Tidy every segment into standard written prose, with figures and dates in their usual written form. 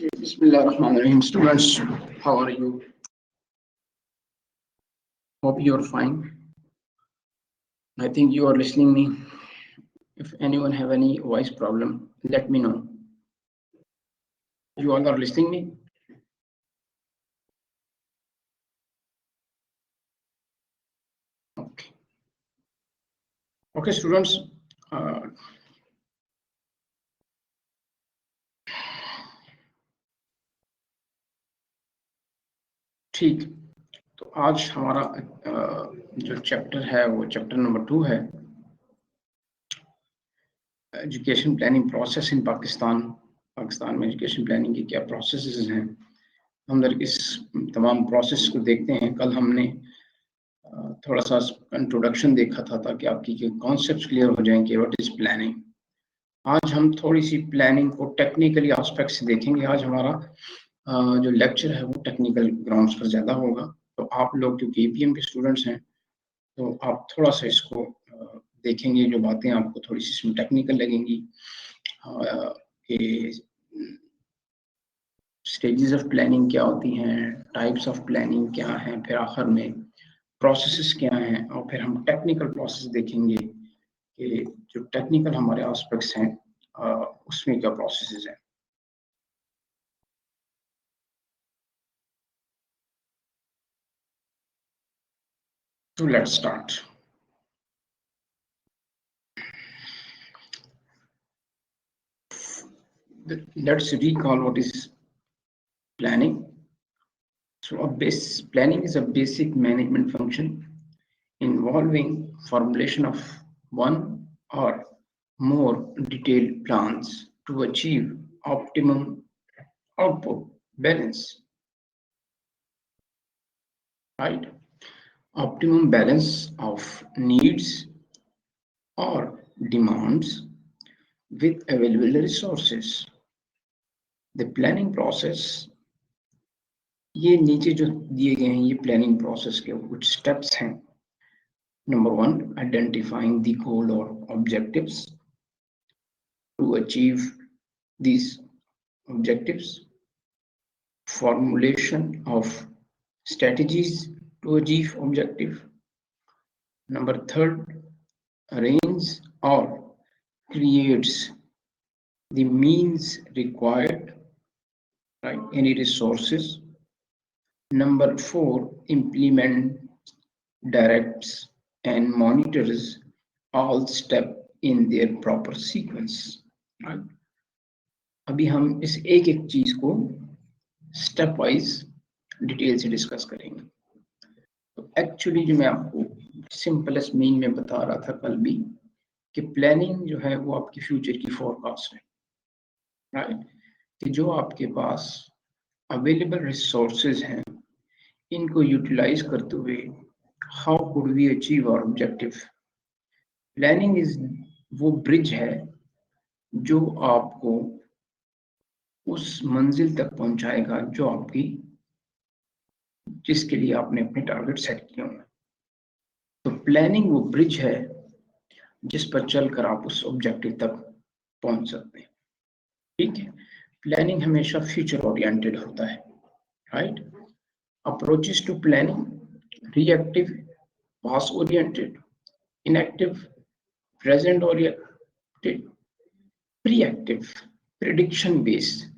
Bismillahirrahmanirrahim. Students, how are you? Hope you are fine. I think you are listening me. If anyone have any voice problem, let me know. You all are listening me? Okay. Okay, students. ठीक, तो आज हमारा जो chapter है वो chapter number 2 है, education planning process in Pakistan में education planning की क्या प्रोसेसेस हैं। हम इस तमाम प्रोसेस को देखते हैं। कल हमने थोड़ा सा इंट्रोडक्शन देखा था ताकि आपकी कॉन्सेप्ट्स क्लियर हो जाएं कि व्हाट इज प्लानिंग। आज हम थोड़ी सी प्लानिंग को टेक्निकली एस्पेक्ट से देखेंगे। आज हमारा जो लेक्चर है वो टेक्निकल ग्राउंड्स पर ज़्यादा होगा। तो आप लोग क्योंकि ईपीएम के स्टूडेंट्स हैं तो आप थोड़ा सा इसको देखेंगे, जो बातें आपको थोड़ी सी इसमें टेक्निकल लगेंगी कि स्टेजेस ऑफ प्लानिंग क्या होती हैं, टाइप्स ऑफ प्लानिंग क्या हैं, फिर आखिर में प्रोसेसेस क्या हैं, और फिर हम टेक्निकल प्रोसेस देखेंगे कि जो टेक्निकल हमारे एस्पेक्ट्स हैं उसमें क्या प्रोसेसेस हैं। So let's start. Let's recall what is planning. So planning is a basic management function involving formulation of one or more detailed plans to achieve optimum output balance. Right? Optimum balance of needs or demands with available resources. The planning process, ये नीचे जो दिए गए हैं ये planning process के कुछ steps हैं। नंबर 1, आइडेंटिफाइंग द गोल और objectives to achieve these objectives, formulation of strategies to achieve objective. Number 3, arrange or creates the means required, right? Any resources. Number 4, implement, directs and monitors all steps in their proper sequence. Right? अभी हम इस एक एक चीज को step wise detail से discuss करेंगे। तो एक्चुअली जो मैं आपको सिंपलेस्ट मीन में बता रहा था कल भी कि प्लानिंग जो है वो आपकी फ्यूचर की फोरकास्ट है, राइट? कि जो आपके पास अवेलेबल रिसोर्सेज हैं इनको यूटिलाइज करते हुए how could we achieve our objective. Planning is वो ब्रिज है जो आपको उस मंजिल तक पहुंचाएगा जो आपकी जिसके लिए आपने अपने टारगेट सेट किए होंगे। तो प्लानिंग वो ब्रिज है जिस पर चलकर आप उस ऑब्जेक्टिव तक पहुंच सकते हैं। ठीक है, प्लानिंग हमेशा फ्यूचर ओरिएंटेड होता है, right? Approaches to planning, reactive, past oriented, inactive, present oriented, preactive, prediction based,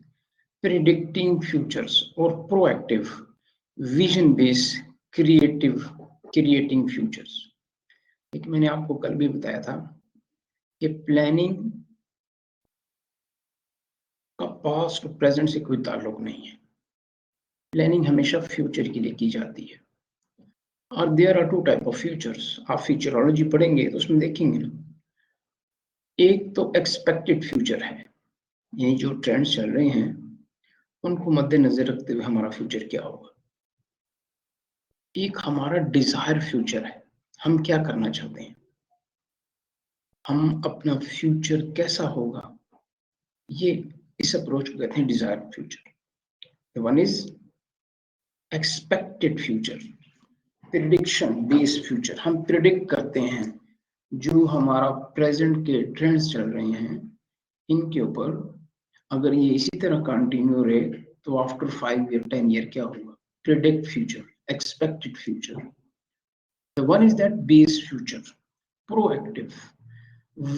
predicting futures, और proactive, vision based, creating futures. लेकिन मैंने आपको कल भी बताया था कि प्लानिंग का पास्ट और प्रेजेंट से कोई ताल्लुक नहीं है। प्लानिंग हमेशा फ्यूचर के लिए की जाती है। और there are 2 type of futures. आप फ्यूचरोलॉजी पढ़ेंगे तो उसमें देखेंगे ना, एक तो एक्सपेक्टेड फ्यूचर है, यानी जो ट्रेंड्स चल रहे हैं उनको मद्देनजर रखते हुए हमारा फ्यूचर क्या होगा। एक हमारा डिजायर फ्यूचर है, हम क्या करना चाहते हैं, हम अपना फ्यूचर कैसा होगा, ये इस अप्रोच को कहते हैं desire future. One is expected future, prediction based future. हम प्रिडिक्ट करते हैं जो हमारा प्रेजेंट के ट्रेंड्स चल रहे हैं इनके ऊपर अगर ये इसी तरह कंटिन्यू रहे तो आफ्टर 5 ईयर 10 ईयर क्या होगा? Predict future, expected future. The one is that base future, proactive.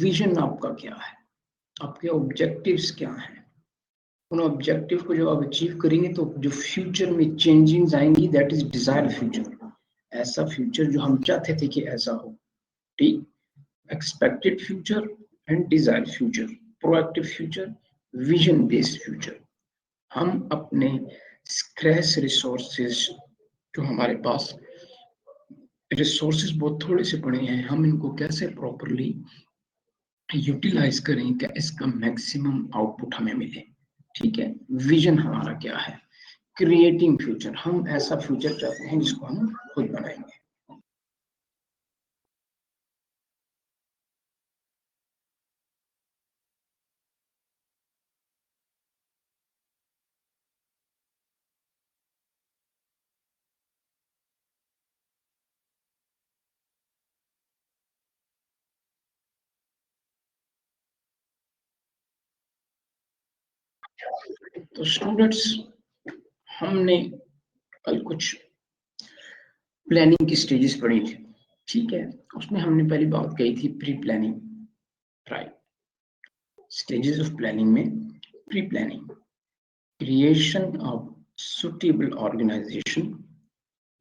Vision आपका क्या है, आपके ऑब्जेक्टिव्स क्या हैं? उन ऑब्जेक्टिव को जब आप अचीव करेंगे तो जो फ्यूचर में चेंजिंग्स आएंगी, दैट इज डिजायर्ड फ्यूचर। ऐसा फ्यूचर जो हम चाहते थे कि ऐसा हो, ठीक? Expected future and desired future, proactive future, vision based future. हम अपने स्क्रैच रिसोर्सेज, जो हमारे पास रिसोर्सेज बहुत थोड़े से पड़े हैं, हम इनको कैसे प्रॉपरली यूटिलाइज करें कि इसका मैक्सिमम आउटपुट हमें मिले, ठीक है? विजन हमारा क्या है? क्रिएटिंग फ्यूचर, हम ऐसा फ्यूचर चाहते हैं जिसको हम खुद बनाएंगे। तो स्टूडेंट्स, हमने कल कुछ प्लानिंग की स्टेजेस पढ़ी थी, ठीक है? उसमें हमने पहली बात कही थी pre planning, right? Stages of planning में pre planning, creation of suitable organization,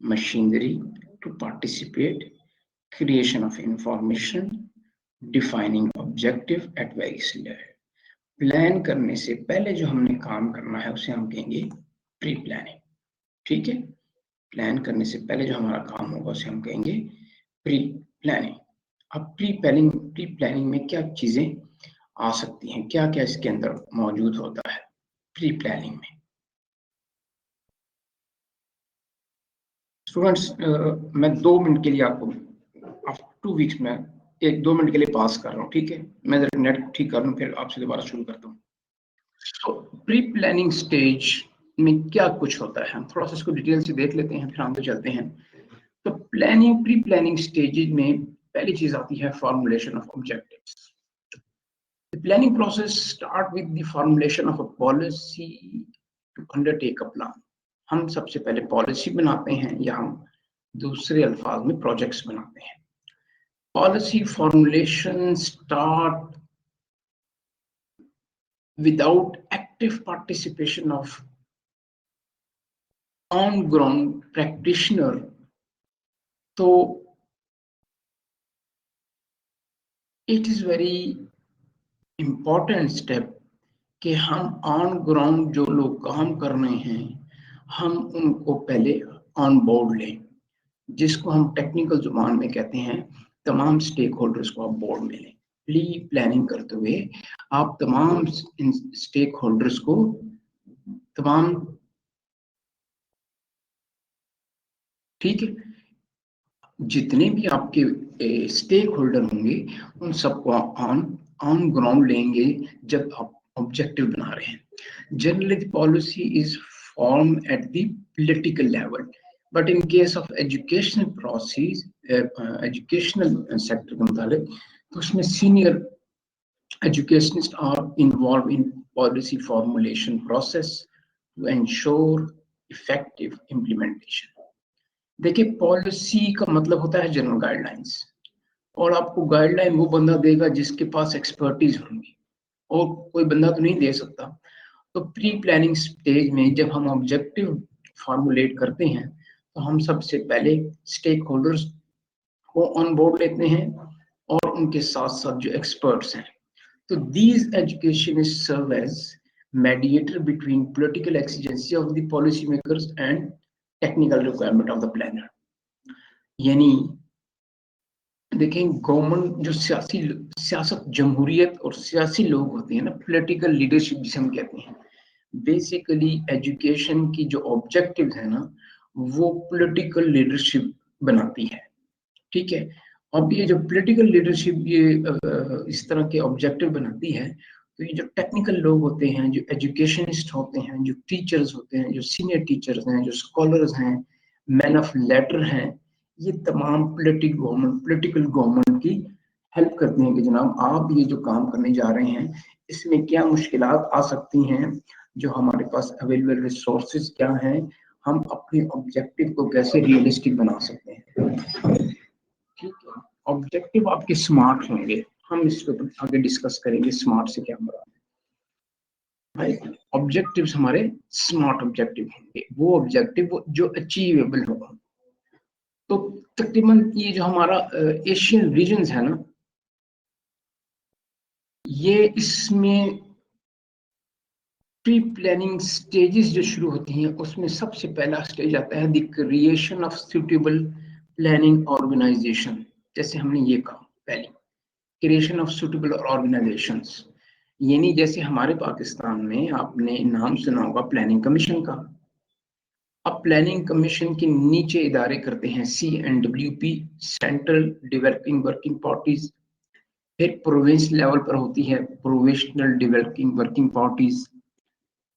machinery to participate, creation of information, defining objective at various level। Plan करने से पहले जो हमने काम करना है उसे हम कहेंगे प्री प्लानिंग, ठीक है? प्लान करने से पहले जो हमारा काम होगा उसे हम कहेंगे प्री प्लानिंग। अब प्री प्लानिंग में क्या चीजें आ सकती हैं, क्या क्या इसके अंदर मौजूद होता है प्री प्लानिंग में? स्टूडेंट्स, मैं 2 मिनट के लिए आपको आफ्टर 2 वीक्स में 1-2 मिनट के लिए पास कर रहा हूँ, ठीक है? मैं जरा नेट ठीक कर लूँ, फिर आपसे दोबारा शुरू करता हूँ। तो प्री प्लानिंग स्टेज में क्या कुछ होता है, हम थोड़ा सा इसको डिटेल से देख लेते हैं, फिर हम तो चलते हैं। तो प्री प्लानिंग स्टेज में पहली चीज आती है formulation of objectives. The planning process start with the formulation of a policy to undertake a plan। हम सबसे पहले पॉलिसी बनाते हैं, या हम दूसरे अल्फाज में प्रोजेक्ट्स बनाते हैं। Policy formulation start without active participation of on ground practitioner। तो it is very important step कि हम ऑन ग्राउंड जो लोग काम कर रहे हैं हम उनको पहले ऑन बोर्ड लें, जिसको हम टेक्निकल जुबान में कहते हैं तमाम स्टेक होल्डर्स को आप बोर्ड में लें। प्री प्लानिंग करते हुए आप तमाम स्टेक होल्डर्स को, तमाम, ठीक है, जितने भी आपके स्टेक होल्डर होंगे उन सबको ऑन ऑन ग्राउंड लेंगे जब आप ऑब्जेक्टिव बना रहे हैं। Generally policy is form at the political level, but in case of educational process, educational sector के मुताबिक, तो उसमें senior educationists are involved in policy formulation process to ensure effective implementation। देखिए, पॉलिसी का मतलब होता है जनरल गाइडलाइंस, और आपको गाइडलाइन वो बंदा देगा जिसके पास एक्सपर्टीज होंगी, और कोई बंदा तो नहीं दे सकता। तो प्री प्लानिंग स्टेज में जब हम ऑब्जेक्टिव फॉर्मुलेट करते हैं तो हम सबसे पहले स्टेक होल्डर्स को ऑन बोर्ड लेते हैं और उनके साथ साथ जो एक्सपर्ट्स हैं। तो these educationists serve as mediator between political exigency of the policy makers and technical requirement of the planner। यानी देखें, गवर्नमेंट जो सियासत जमहूरियत और सियासी लोग होते हैं ना, पॉलिटिकल लीडरशिप जिसे हम कहते हैं, बेसिकली एजुकेशन की जो ऑब्जेक्टिव है ना वो पॉलिटिकल लीडरशिप बनाती है, ठीक है? अब ये जो पॉलिटिकल लीडरशिप ये इस तरह के ऑब्जेक्टिव बनाती है, तो ये जो टेक्निकल लोग होते हैं, जो एजुकेशनिस्ट होते हैं, जो टीचर्स होते हैं, जो सीनियर टीचर्स हैं, जो स्कॉलर्स हैं, मैन ऑफ लेटर हैं, ये तमाम पॉलिटिकल गवर्नमेंट की हेल्प करते हैं कि जनाब आप ये जो काम करने जा रहे हैं इसमें क्या मुश्किलात आ सकती हैं, जो हमारे पास अवेलेबल रिसोर्सेज क्या हैं, हम अपने ऑब्जेक्टिव को कैसे रियलिस्टिक बना सकते हैं। ठीक है, ऑब्जेक्टिव आपके स्मार्ट होंगे, हम इसको आगे डिस्कस करेंगे स्मार्ट से क्या मुराद है। भाई ऑब्जेक्टिव्स हमारे स्मार्ट ऑब्जेक्टिव होंगे, वो ऑब्जेक्टिव जो अचीवेबल होगा। तो तकरीबन ये जो हमारा एशियन रीजन्स है ना, ये इसमें प्री प्लानिंग स्टेजेस जो शुरू होती हैं, उसमें सबसे पहला स्टेज आता है the creation of suitable planning organisation. जैसे हमने ये कहा पहले, क्रिएशन ऑफ सुटेबल ऑर्गेनाइजेशंस, यानी जैसे हमारे पाकिस्तान में आपने नाम सुना होगा प्लानिंग कमीशन का। अब प्लानिंग कमीशन के नीचे इदारे करते हैं CNWP, central developing working parties. फिर प्रोविंस लेवल पर होती है प्रोविंशनल डेवलपिंग वर्किंग पार्टीज।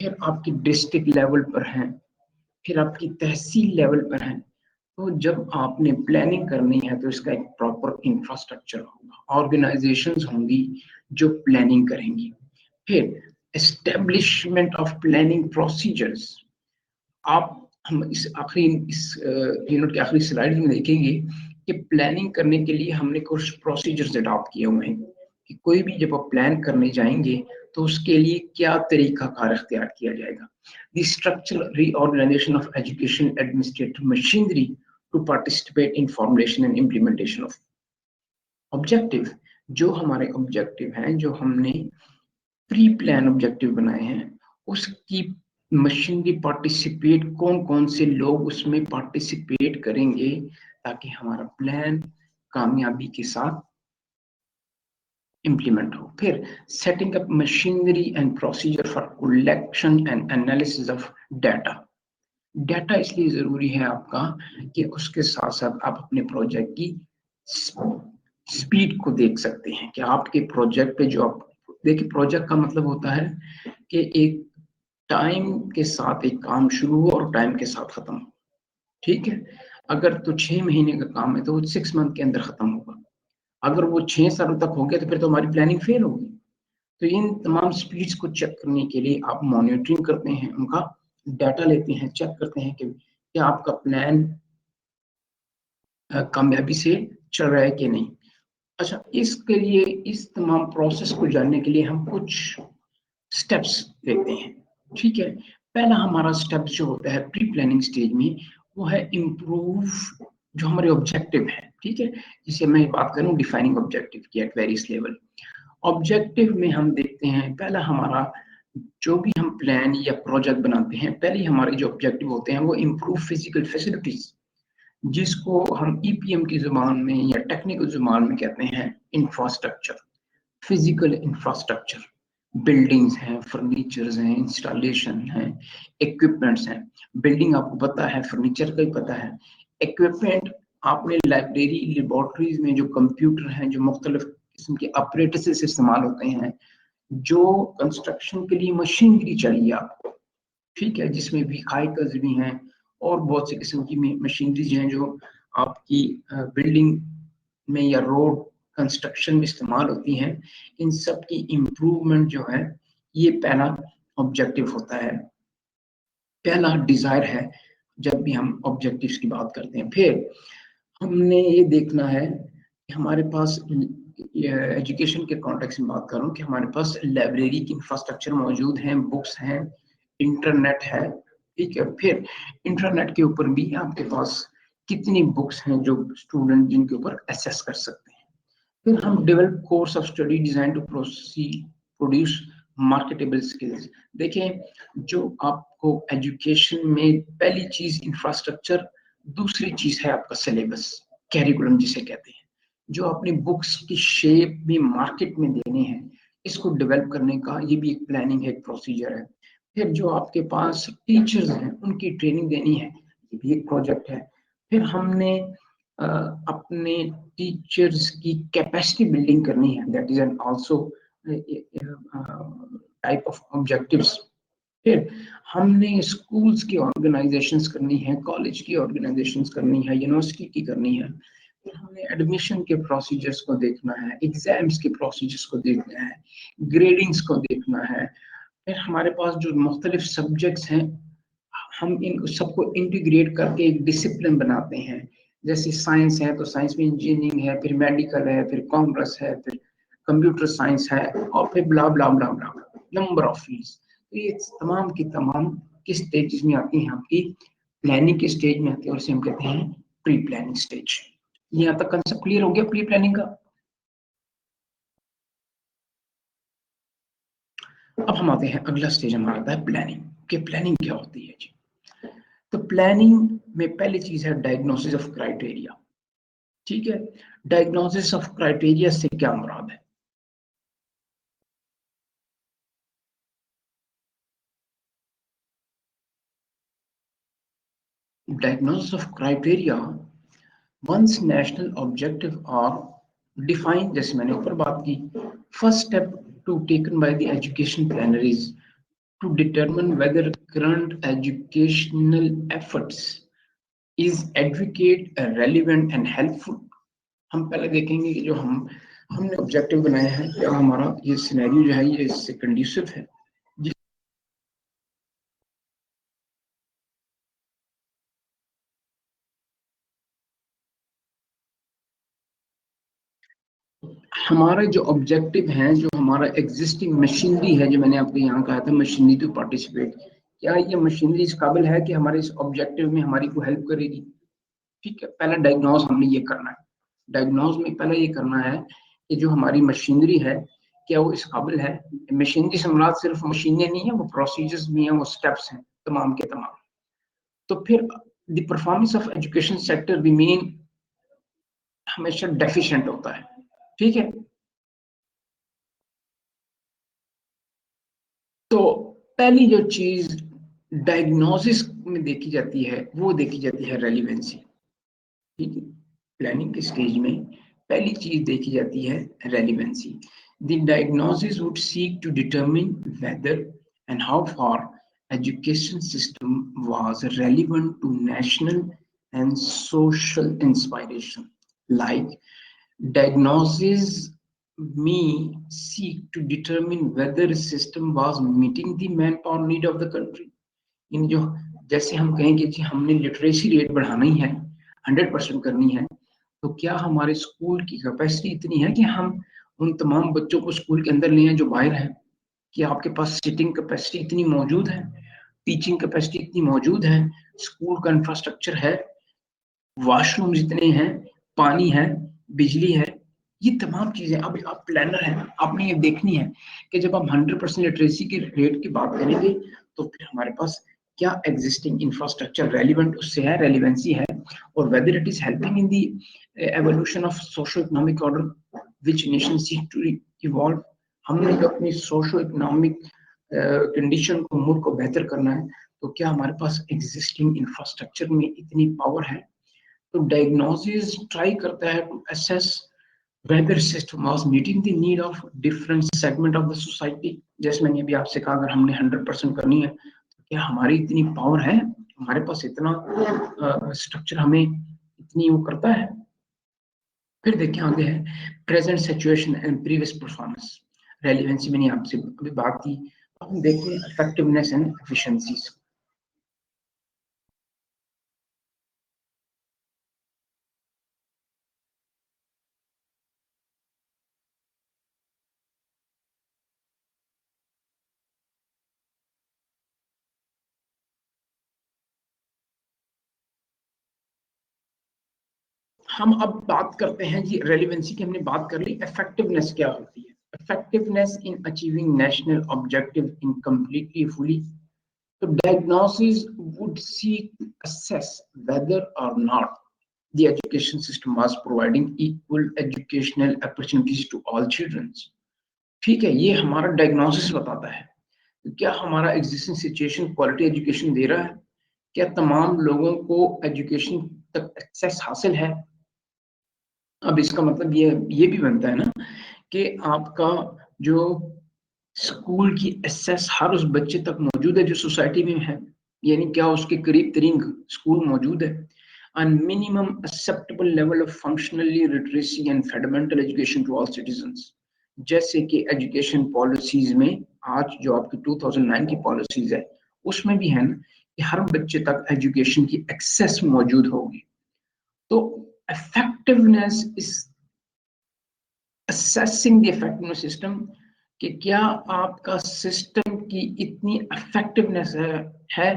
फिर आपकी डिस्ट्रिक्ट लेवल पर है, फिर आपकी तहसील लेवल पर है। तो जब आपने प्लानिंग करनी है तो इसका एक प्रॉपर इंफ्रास्ट्रक्चर होगा, ऑर्गेनाइजेशंस होंगी जो प्लानिंग करेंगी। फिर एस्टेब्लिशमेंट ऑफ प्लानिंग प्रोसीजर्स। आप हम इस यूनिट के आखिरी स्लाइड में देखेंगे कि प्लानिंग करने के लिए हमने कुछ प्रोसीजर्स अडॉप्ट किए हुए हैं कि कोई भी जब आप प्लान करने जाएंगे तो उसके लिए क्या तरीका कार इख्तियार किया जाएगा। The structural reorganisation of education administrative machinery to participate in formulation and implementation of objective. जो हमारे ऑब्जेक्टिव हैं, जो हमने प्री प्लान ऑब्जेक्टिव बनाए हैं, उसकी मशीनरी पार्टिसिपेट, कौन कौन से लोग उसमें पार्टिसिपेट करेंगे ताकि हमारा प्लान कामयाबी के साथ इम्प्लीमेंट हो। फिर setting up machinery and procedure for collection and analysis of data. Data इसलिए जरूरी है आपका कि उसके साथ साथ आप अपने प्रोजेक्ट की स्पीड को देख सकते हैं कि आपके प्रोजेक्ट पे जो आप देखिए, प्रोजेक्ट का मतलब होता है कि एक टाइम के साथ एक काम शुरू हो और टाइम के साथ खत्म हो। ठीक है, अगर तो 6 महीने का काम है तो वो 6 मंथ के अंदर खत्म होगा। अगर वो 6 सालों तक हो गया तो फिर तो हमारी प्लानिंग फेल होगी। तो इन तमाम स्पीड्स को चेक करने के लिए आप मॉनिटरिंग करते हैं, उनका डाटा लेते हैं, चेक करते हैं कि क्या आपका प्लान कामयाबी से चल रहा है कि नहीं। अच्छा, इसके लिए इस तमाम प्रोसेस को जानने के लिए हम कुछ स्टेप्स देखते हैं। ठीक है, पहला हमारा स्टेप जो होता है प्री प्लानिंग स्टेज में, वो है इम्प्रूव जो हमारे ऑब्जेक्टिव है। ठीक है, जिसे मैं बात करूं डिफाइनिंग ऑब्जेक्टिव की एट वेरियस लेवल। ऑब्जेक्टिव में हम देखते हैं पहला हमारा जो भी हम प्लान या प्रोजेक्ट बनाते हैं, पहले हमारे जो ऑब्जेक्टिव होते हैं वो इम्प्रूव फिजिकल फैसिलिटीज, जिसको हम EPM की जुबान में या टेक्निकल जुबान में कहते हैं इंफ्रास्ट्रक्चर। फिजिकल इंफ्रास्ट्रक्चर, बिल्डिंग्स हैं, फर्नीचर्स हैं, इंस्टॉलेशन हैं, इक्विपमेंट्स हैं। बिल्डिंग आपको पता है, फर्नीचर का ही पता है। इक्विपमेंट आपने लाइब्रेरी लेबोरेटरीज में जो कंप्यूटर हैं, जो मुख्तलिफ किस्म के अपरेटसेस इस्तेमाल होते हैं, जो कंस्ट्रक्शन के लिए मशीनरी चाहिए आपको। ठीक है, जिसमें व्हीकल्स भी हैं और बहुत सी किस्म की मशीनरीज हैं जो आपकी बिल्डिंग में या रोड कंस्ट्रक्शन में इस्तेमाल होती हैं। इन सब की इम्प्रूवमेंट जो है, ये पहला ऑब्जेक्टिव होता है, पहला डिजायर है जब भी हम ऑब्जेक्टिव्स की बात करते हैं। फिर हमने ये देखना है कि हमारे पास एजुकेशन के कॉन्टेक्स्ट में बात करूं कि हमारे पास लाइब्रेरी की इंफ्रास्ट्रक्चर मौजूद हैं, बुक्स हैं, इंटरनेट है। ठीक है, फिर इंटरनेट के ऊपर भी आपके पास कितनी बुक्स हैं जो स्टूडेंट जिनके ऊपर एक्सेस कर सकते हैं। फिर हम develop course of study design to produce marketable skills. देखें, जो आपको एजुकेशन में पहली चीज इंफ्रास्ट्रक्चर, दूसरी चीज है आपका सिलेबस, कैरिकुलम जिसे कहते हैं, जो अपनी बुक्स की शेप भी मार्केट में देने हैं, इसको डेवलप करने का ये भी एक प्लानिंग है, एक प्रोसीजर है। फिर जो आपके पास टीचर्स हैं उनकी ट्रेनिंग देनी है, ये भी एक प्रोजेक्ट है। फिर हमने अपने टीचर्स की कैपेसिटी बिल्डिंग करनी है, that is an also type of objectives. फिर हमने स्कूल्स की ऑर्गेनाइजेशंस करनी है, कॉलेज की ऑर्गेनाइजेशंस करनी है, यूनिवर्सिटी की करनी है। फिर हमें एडमिशन के प्रोसीजर्स को देखना है, एग्जाम्स के प्रोसीजर्स को देखना है, ग्रेडिंग्स को देखना है। फिर हमारे पास जो मुख्तलिफ सब्जेक्ट्स हैं, हम इन सबको इंटीग्रेट करके एक डिसिप्लिन बनाते हैं। जैसे साइंस है तो साइंस में इंजीनियरिंग है, फिर मेडिकल है, फिर कॉमर्स है, फिर कंप्यूटर साइंस है, और फिर ब्ला blah blah blah number of fields. तो ये तमाम की तमाम किस स्टेज में आती हैं? आपकी प्लानिंग के स्टेज में आती है, और इसे हम कहते हैं प्री प्लानिंग स्टेज। यहाँ तक कंसेप्ट क्लियर हो गया प्री प्लानिंग का? अब हम आते हैं, अगला स्टेज हमारा आता है प्लानिंग। कि प्लानिंग क्या होती है जी? तो प्लानिंग में पहली चीज है डायग्नोसिस ऑफ क्राइटेरिया। ठीक है, डायग्नोसिस ऑफ क्राइटेरिया से क्या मुराद है? Diagnosis of criteria, once national objective are define, जैसे मैंने ऊपर बात की, first step to taken by the education planner is to determine whether current educational efforts is adequate, relevant and helpful। हम पहले देखेंगे कि जो हमने ऑब्जेक्टिव बनाया है, क्या हमारा ये सिनेरियो जो है ये इससे कंड्यूसिव है। हमारे जो ऑब्जेक्टिव हैं, जो हमारा एग्जिस्टिंग मशीनरी है, जो मैंने आपको यहाँ कहा था मशीनरी टू पार्टिसिपेट, क्या ये मशीनरी इस काबिल है कि हमारे इस ऑब्जेक्टिव में हमारी को हेल्प करेगी? ठीक है, पहला डायग्नोज हमने ये करना है। डायग्नोज में पहले ये करना है कि जो हमारी मशीनरी है, क्या वो इस काबिल है? मशीनरी से मुराद सिर्फ मशीनें नहीं है, वो प्रोसीजर्स भी हैं, वो स्टेप्स हैं तमाम के तमाम। तो फिर the performance of education sector remain हमेशा डेफिशिएंट होता है। ठीक है, तो पहली जो चीज डायग्नोसिस में देखी जाती है, वो देखी जाती है रेलिवेंसी। ठीक है, प्लानिंग के स्टेज में पहली चीज देखी जाती है relevancy. The diagnosis would seek to determine whether and how far education system was relevant to national and social inspiration. Like, diagnosis may seek to determine whether a system was meeting the manpower need of the country। इन जो, जैसे हम कहेंगे जी हमने literacy rate बढ़ानी है, 100% करनी है, तो क्या हमारे स्कूल की कैपेसिटी इतनी है कि हम उन तमाम बच्चों को स्कूल के अंदर ले आए जो बाहर हैं? कि आपके पास सिटिंग कैपेसिटी इतनी मौजूद है, टीचिंग कैपेसिटी इतनी मौजूद है, स्कूल का इंफ्रास्ट्रक्चर है, वॉशरूम जितने हैं, पानी है, बिजली है, ये तमाम चीजें। अब आप प्लानर हैं, आपने ये देखनी है कि जब आप 100% लिटरेसी के रेट की बात करेंगे, तो फिर हमारे पास क्या एग्जिस्टिंग इंफ्रास्ट्रक्चर रेलिवेंट उससे है, रेलिवेंसी है, और whether it is helping in the evolution of socio economic order which nation seek to evolve. हमने जो अपनी सोशो इकोनॉमिक कंडीशन को, मुल्क को बेहतर करना है, तो क्या हमारे पास एग्जिस्टिंग इंफ्रास्ट्रक्चर में इतनी पावर है? तो डायग्नोसिस ट्राई करता है to assess whether system was meeting the need of different segment of the society। जैसे मैंने अभी आपसे कहा, अगर हमने 100% करनी है, तो क्या हमारी इतनी पावर है, हमारे पास इतना स्ट्रक्चर हमें इतनी वो करता है? फिर देखिए आगे है present situation and previous performance. Relevancy मैंने आपसे अभी बात की, अब हम देखते हैं इफेक्टिवनेस एंड एफिशिएंसीज। हम अब बात करते हैं जी रेलिवेंसी की, हमने बात कर ली, इफेक्टिवनेस क्या होती है? Effectiveness in achieving national objective in completely fully. तो diagnosis would seek to assess whether or not the education system was providing equal educational opportunities to all children। ठीक है, ये हमारा डायग्नोसिस बताता है क्या हमारा एग्जिस्टिंग सिचुएशन क्वालिटी एजुकेशन दे रहा है, क्या तमाम लोगों को एजुकेशन तक एक्सेस हासिल है। अब इसका मतलब ये भी बनता है ना कि आपका जो स्कूल की एक्सेस हर उस बच्चे तक मौजूद है जो सोसाइटी में है, यानी क्या उसके करीब तरीन स्कूल मौजूद है। and minimum acceptable level of functionally literacy and fundamental education to all citizens. जैसे कि एजुकेशन पॉलिसीज में आज जो आपकी 2009 की पॉलिसीज है उसमें भी है ना कि हर बच्चे तक एजुकेशन की एक्सेस मौजूद होगी। तो effectiveness is assessing the effectiveness system कि क्या आपका सिस्टम की इतनी इफेक्टिवनेस है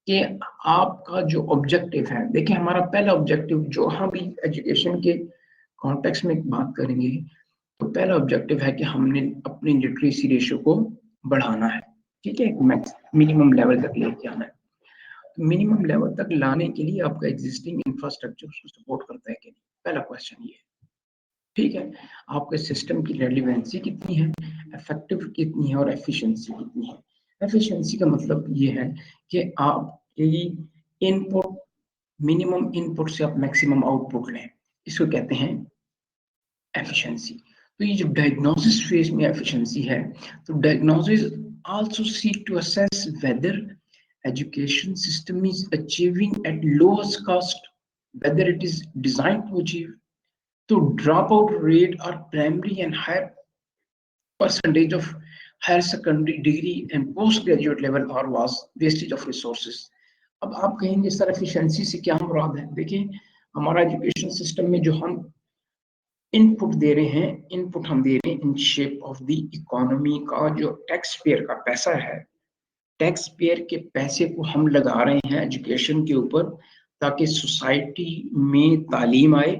कि आपका जो ऑब्जेक्टिव है। देखिए हमारा पहला ऑब्जेक्टिव जो हम भी एजुकेशन के कॉन्टेक्स्ट में बात करेंगे तो पहला ऑब्जेक्टिव है कि हमने अपनी लिटरेसी रेशियो को बढ़ाना है, ठीक है, मिनिमम लेवल तक लेके आना है। मिनिमम लेवल तक लाने के लिए आपका एग्जिस्टिंग इंफ्रास्ट्रक्चर उसको सपोर्ट करता है कि नहीं, पहला क्वेश्चन ये है, ठीक है। आपके सिस्टम की रेलिवेंसी कितनी है, इफेक्टिव कितनी है और एफिशिएंसी कितनी है। एफिशिएंसी का मतलब ये है कि आप इनपुट मिनिमम इनपुट से आप मैक्सिमम आउटपुट लें, इसको कहते हैं एफिशिएंसी। तो ये जो डायग्नोसिस फेज में एफिशिएंसी है, तो diagnosis also seek to assess whether education system is achieving at lowest cost, whether it is designed to achieve. So dropout rate or primary and higher percentage of higher secondary degree and postgraduate level or was wastage of resources. अब आप कहेंगे sir efficiency से क्या मुराद है। देखिए हमारा education system में जो हम इनपुट दे रहे हैं, इनपुट हम दे रहे हैं in shape of the economy का जो टैक्स पेयर का पैसा है, टैक्स पेयर के पैसे को हम लगा रहे हैं एजुकेशन के ऊपर ताकि सोसाइटी में तालीम आए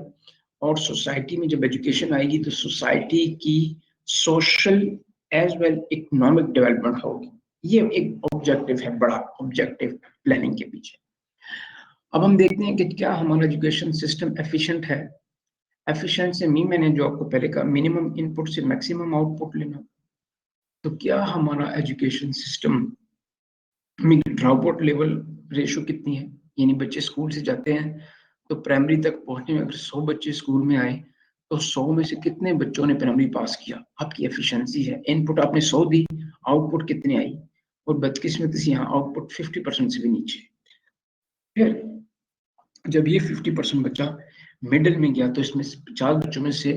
और सोसाइटी में जब एजुकेशन आएगी तो सोसाइटी की social as well economic development होगी। ये एक ऑब्जेक्टिव है, बड़ा ऑब्जेक्टिव प्लानिंग के पीछे। अब हम देखते हैं कि क्या हमारा एजुकेशन सिस्टम एफिशिएंट है। एफिशिएंट से मैंने जो आपको पहले कहा मिनिमम इनपुट से मैक्सिमम आउटपुट लेना। तो क्या हमारा एजुकेशन सिस्टम में ड्रॉप आउट लेवल रेशो कितनी है, यानी बच्चे स्कूल से जाते हैं तो प्राइमरी तक पहुंचने में अगर 100 बच्चे स्कूल में आए तो 100 में से कितने बच्चों ने प्राइमरी पास किया, आपकी एफिशिएंसी है। इनपुट आपने 100 दी, आउटपुट कितने आई, और बदकिस्मती से यहाँ आउटपुट 50% से भी नीचे। फिर जब ये 50% बच्चा मिडिल में गया तो इसमें 50 बच्चों में से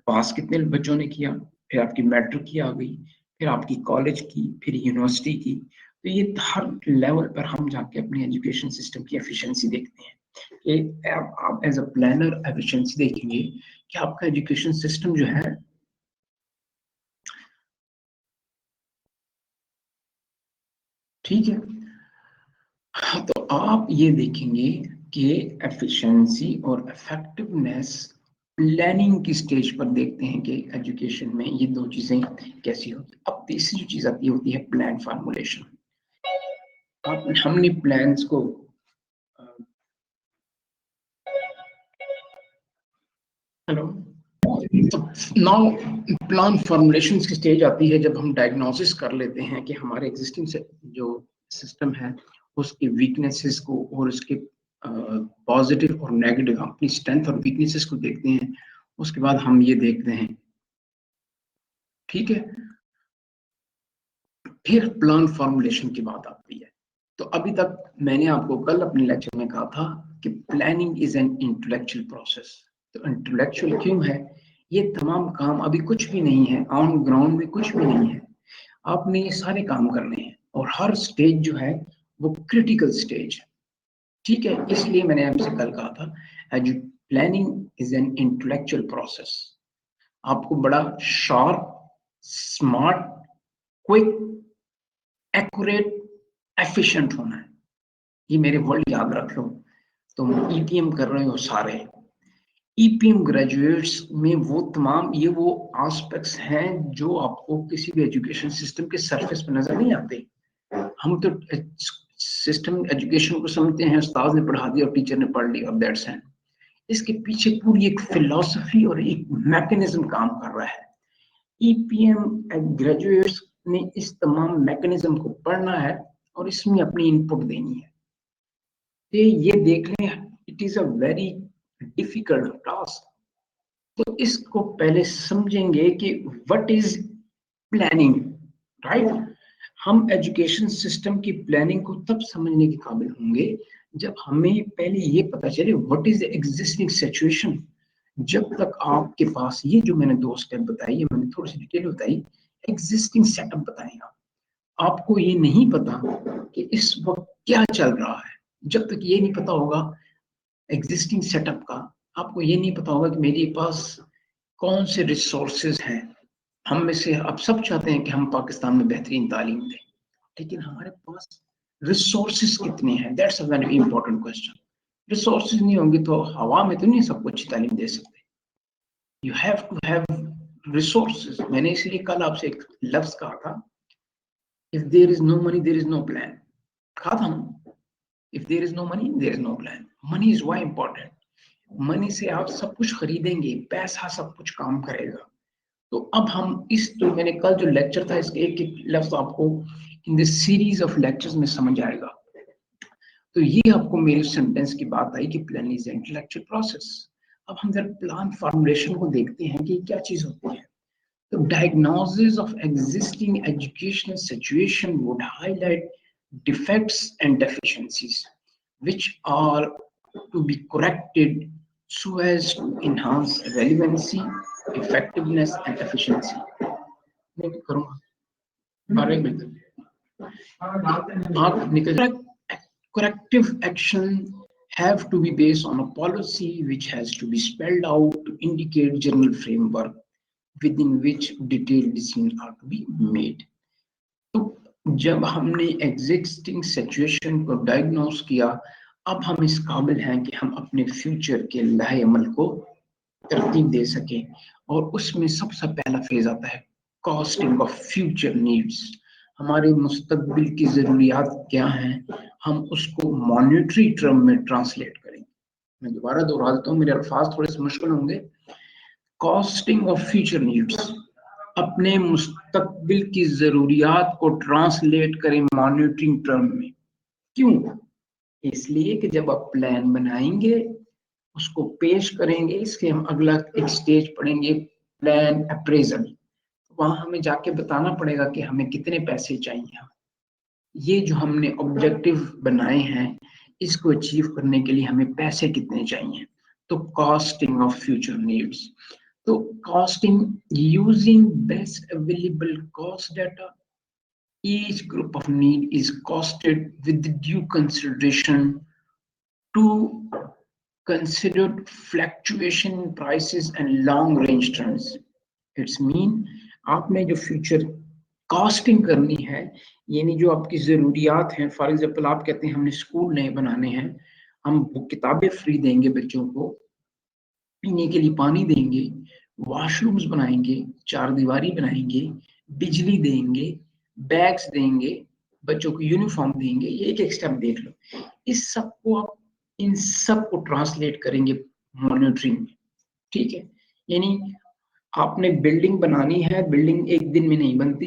पास कितने बच्चों ने किया, फिर आपकी मैट्रिक की आ गई, फिर आपकी कॉलेज की, फिर यूनिवर्सिटी की। तो ये हर लेवल पर हम जाके अपनी एजुकेशन सिस्टम की एफिशिएंसी देखते हैं कि आप एज अ प्लानर एफिशिएंसी देखेंगे कि आपका एजुकेशन सिस्टम जो है ठीक है। तो आप ये देखेंगे कि एफिशिएंसी और इफेक्टिवनेस प्लानिंग की स्टेज पर देखते हैं कि एजुकेशन में ये दो चीजें कैसी होती। अब तीसरी जो चीज आती होती है प्लान फॉर्मुलेशन। हमने प्लान्स को हेलो, तो नाउ प्लान फॉर्मुलेशन की स्टेज आती है जब हम डायग्नोसिस कर लेते हैं कि हमारे एग्जिस्टिंग जो सिस्टम है उसके वीकनेसेस को और उसके पॉजिटिव और नेगेटिव अपनी स्ट्रेंथ और वीकनेसेस को देखते हैं। उसके बाद हम ये देखते हैं, ठीक है, फिर प्लान फॉर्मुलेशन की बात आती है। तो अभी तक मैंने आपको कल अपने लेक्चर में कहा था कि planning is an intellectual process. तो इंटेलेक्चुअल क्यों है, ये तमाम काम अभी कुछ भी नहीं है, ऑन ग्राउंड में कुछ भी नहीं है, आपने ये सारे काम करने हैं और हर स्टेज जो है वो क्रिटिकल स्टेज है, ठीक है। इसलिए मैंने आपसे कल कहा था planning is an intellectual process. आपको बड़ा sharp, smart, quick, accurate, efficient होना है। ये मेरे वर्ड याद रख लो। तुम ईपीएम कर रहे हो सारे, ईपीएम ग्रेजुएट्स में वो तमाम ये वो एस्पेक्ट्स हैं जो आपको किसी भी एजुकेशन सिस्टम के सरफेस पर नजर नहीं आते। हम तो सिस्टम एजुकेशन को समझते हैं उस्ताद ने पढ़ा दिया और टीचर ने पढ़ लिया और दैट्स इट। इसके पीछे पूरी एक फिलॉसफी और एक मैकेनिज्म काम कर रहा है। ईपीएम ग्रेजुएट्स ने इस तमाम मैकेनिज्म को पढ़ना है और इसमें अपनी इनपुट देनी है। ये देख लें, it is a very difficult task. तो इसको पहले समझेंगे कि व्हाट इज प्लानिंग, राइट। हम एजुकेशन सिस्टम की प्लानिंग को तब समझने के काबिल होंगे जब हमें पहले ये पता चले what is the existing situation, जब तक आपके पास ये जो मैंने 2 स्टेप बताई, ये मैंने थोड़ी सी डिटेल बताई, एग्जिस्टिंग सेटअप बताएं आपको ये नहीं पता कि इस वक्त क्या चल रहा है, जब तक ये नहीं पता होगा एग्जिस्टिंग सेटअप का, आपको ये नहीं पता होगा कि मेरे पास कौन से रिसोर्सेज हैं। हम में से आप सब चाहते हैं कि हम पाकिस्तान में बेहतरीन तालीम दें, लेकिन हमारे पास रिसोर्सेज कितने हैं, that's a very important question. Resources नहीं होंगे तो हवा में तो नहीं सबको अच्छी तालीम दे सकते, you have to have resources. मैंने इसलिए कल आपसे एक लफ्ज कहा था, if there is no money there is no plan, कहा था ना, if there is no money there is no plan. Money is why important, money से आप सब कुछ खरीदेंगे, पैसा सब कुछ काम करेगा। तो अब हम इस, तो मैंने कल जो लेक्चर था इसके एक एक लफ्ज आपको in this series of lectures में समझ आएगा। तो ये आपको मेरी सेंटेंस की बात आई कि प्लान इज इंटेलेक्चुअल प्रोसेस। अब हम जरा प्लान फॉर्मुलेशन को देखते हैं कि क्या चीज होती है। तो diagnosis of existing educational situation would highlight defects and deficiencies which are to be corrected so as to enhance relevancy, effectiveness and efficiency. नहीं करूँगा, 12 मिनट आप निकल। Corrective action have to be based on a policy which has to be spelled out to indicate general framework within which detailed decisions are to be made. तो जब हमने existing situation को diagnose किया, अब हम इस काबिल हैं कि हम अपने फ्यूचर के लाहे अमल को तरतीब दे सकें, और उसमें सबसे पहला फेज आता है कॉस्टिंग ऑफ फ्यूचर नीड्स। हमारे मुस्तकबिल की ज़रूरियात क्या हैं, हम उसको मॉनेटरी टर्म में ट्रांसलेट करेंगे। मैं दोबारा दोहरा देता हूँ, मेरे अल्फाज थोड़े से मुश्किल होंगे। कॉस्टिंग ऑफ फ्यूचर नीड्स, अपने मुस्तकबिल की ज़रूरियात को ट्रांसलेट करें मॉनेटरिंग टर्म में। क्यों? इसलिए कि जब आप प्लान बनाएंगे, उसको पेश करेंगे, इसके हम अगला एक स्टेज पढ़ेंगे प्लान अप्रेजल। वहां हमें जाके बताना पड़ेगा कि हमें कितने पैसे चाहिए। ये जो हमने ऑब्जेक्टिव बनाए हैं, इसको अचीव करने के लिए हमें पैसे कितने चाहिए। तो कॉस्टिंग ऑफ फ्यूचर नीड्स, तो costing using best available cost data, each group of need is costed with due consideration to considered fluctuation in prices and long range trends. It's mean आपने जो फ्यूचर कॉस्टिंग करनी है, यानी जो आपकी ज़रूरियात हैं, for example आप कहते हैं हमने स्कूल नए बनाने हैं, हम किताबें फ्री देंगे बच्चों को, पीने के लिए पानी देंगे, वॉशरूम्स बनाएंगे, चार दीवारी बनाएंगे, बिजली देंगे, बैग्स देंगे, बच्चों को यूनिफॉर्म देंगे, ये एक एक स्टेप देख लो। इस सब को आप, इन सब को ट्रांसलेट करेंगे मॉनिटरिंग में, ठीक है। यानी आपने बिल्डिंग बनानी है, बिल्डिंग एक दिन में नहीं बनती,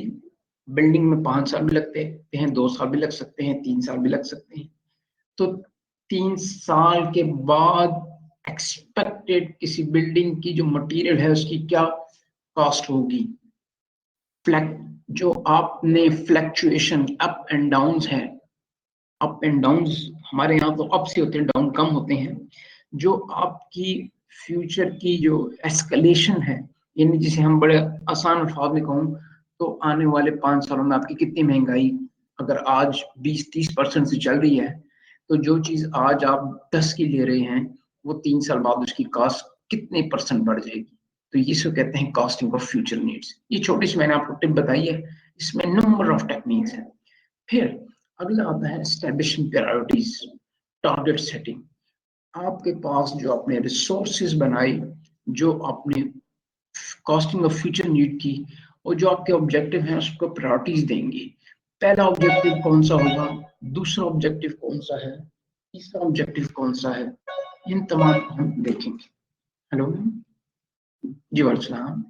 बिल्डिंग में 5 साल भी लगते हैं, 2 साल भी लग सकते हैं, 3 साल भी लग सकते हैं। तो 3 साल के बाद एक्सपेक्टेड किसी बिल्डिंग की जो मटेरियल है उसकी क्या कॉस्ट होगी, जो आपने फ्लक्चुएशन अप एंड डाउन्स है, अप एंड डाउन्स हमारे यहाँ तो अप से होते हैं, डाउन कम होते हैं। जो आपकी फ्यूचर की जो एस्केलेशन है, यानी जिसे हम बड़े आसान अल्फाज में कहूँ तो आने वाले 5 सालों में आपकी कितनी महंगाई, अगर आज 20-30% से चल रही है, तो जो चीज आज आप 10 की ले रहे हैं, वो 3 साल बाद उसकी कॉस्ट कितने परसेंट बढ़ जाएगी। तो इसको कहते हैं कॉस्टिंग ऑफ फ्यूचर नीड्स। ये छोटी सी मैंने आपको टिप बताई है, इसमें नंबर ऑफ टेक्निक्स हैं। फिर अगला आता है एस्टेब्लिशिंग प्रायोरिटीज, टारगेट सेटिंग। आपके पास जो आपने रिसोर्सेज बनाए, जो आपने कॉस्टिंग ऑफ फ्यूचर नीड की, और जो आपके ऑब्जेक्टिव हैं उसको प्रायोरिटीज देंगे। पहला ऑब्जेक्टिव कौन सा होगा, दूसरा ऑब्जेक्टिव कौन सा है, तीसरा ऑब्जेक्टिव कौन सा है, इन तमाम हम देखेंगे। हेलो जी, वालेकुम,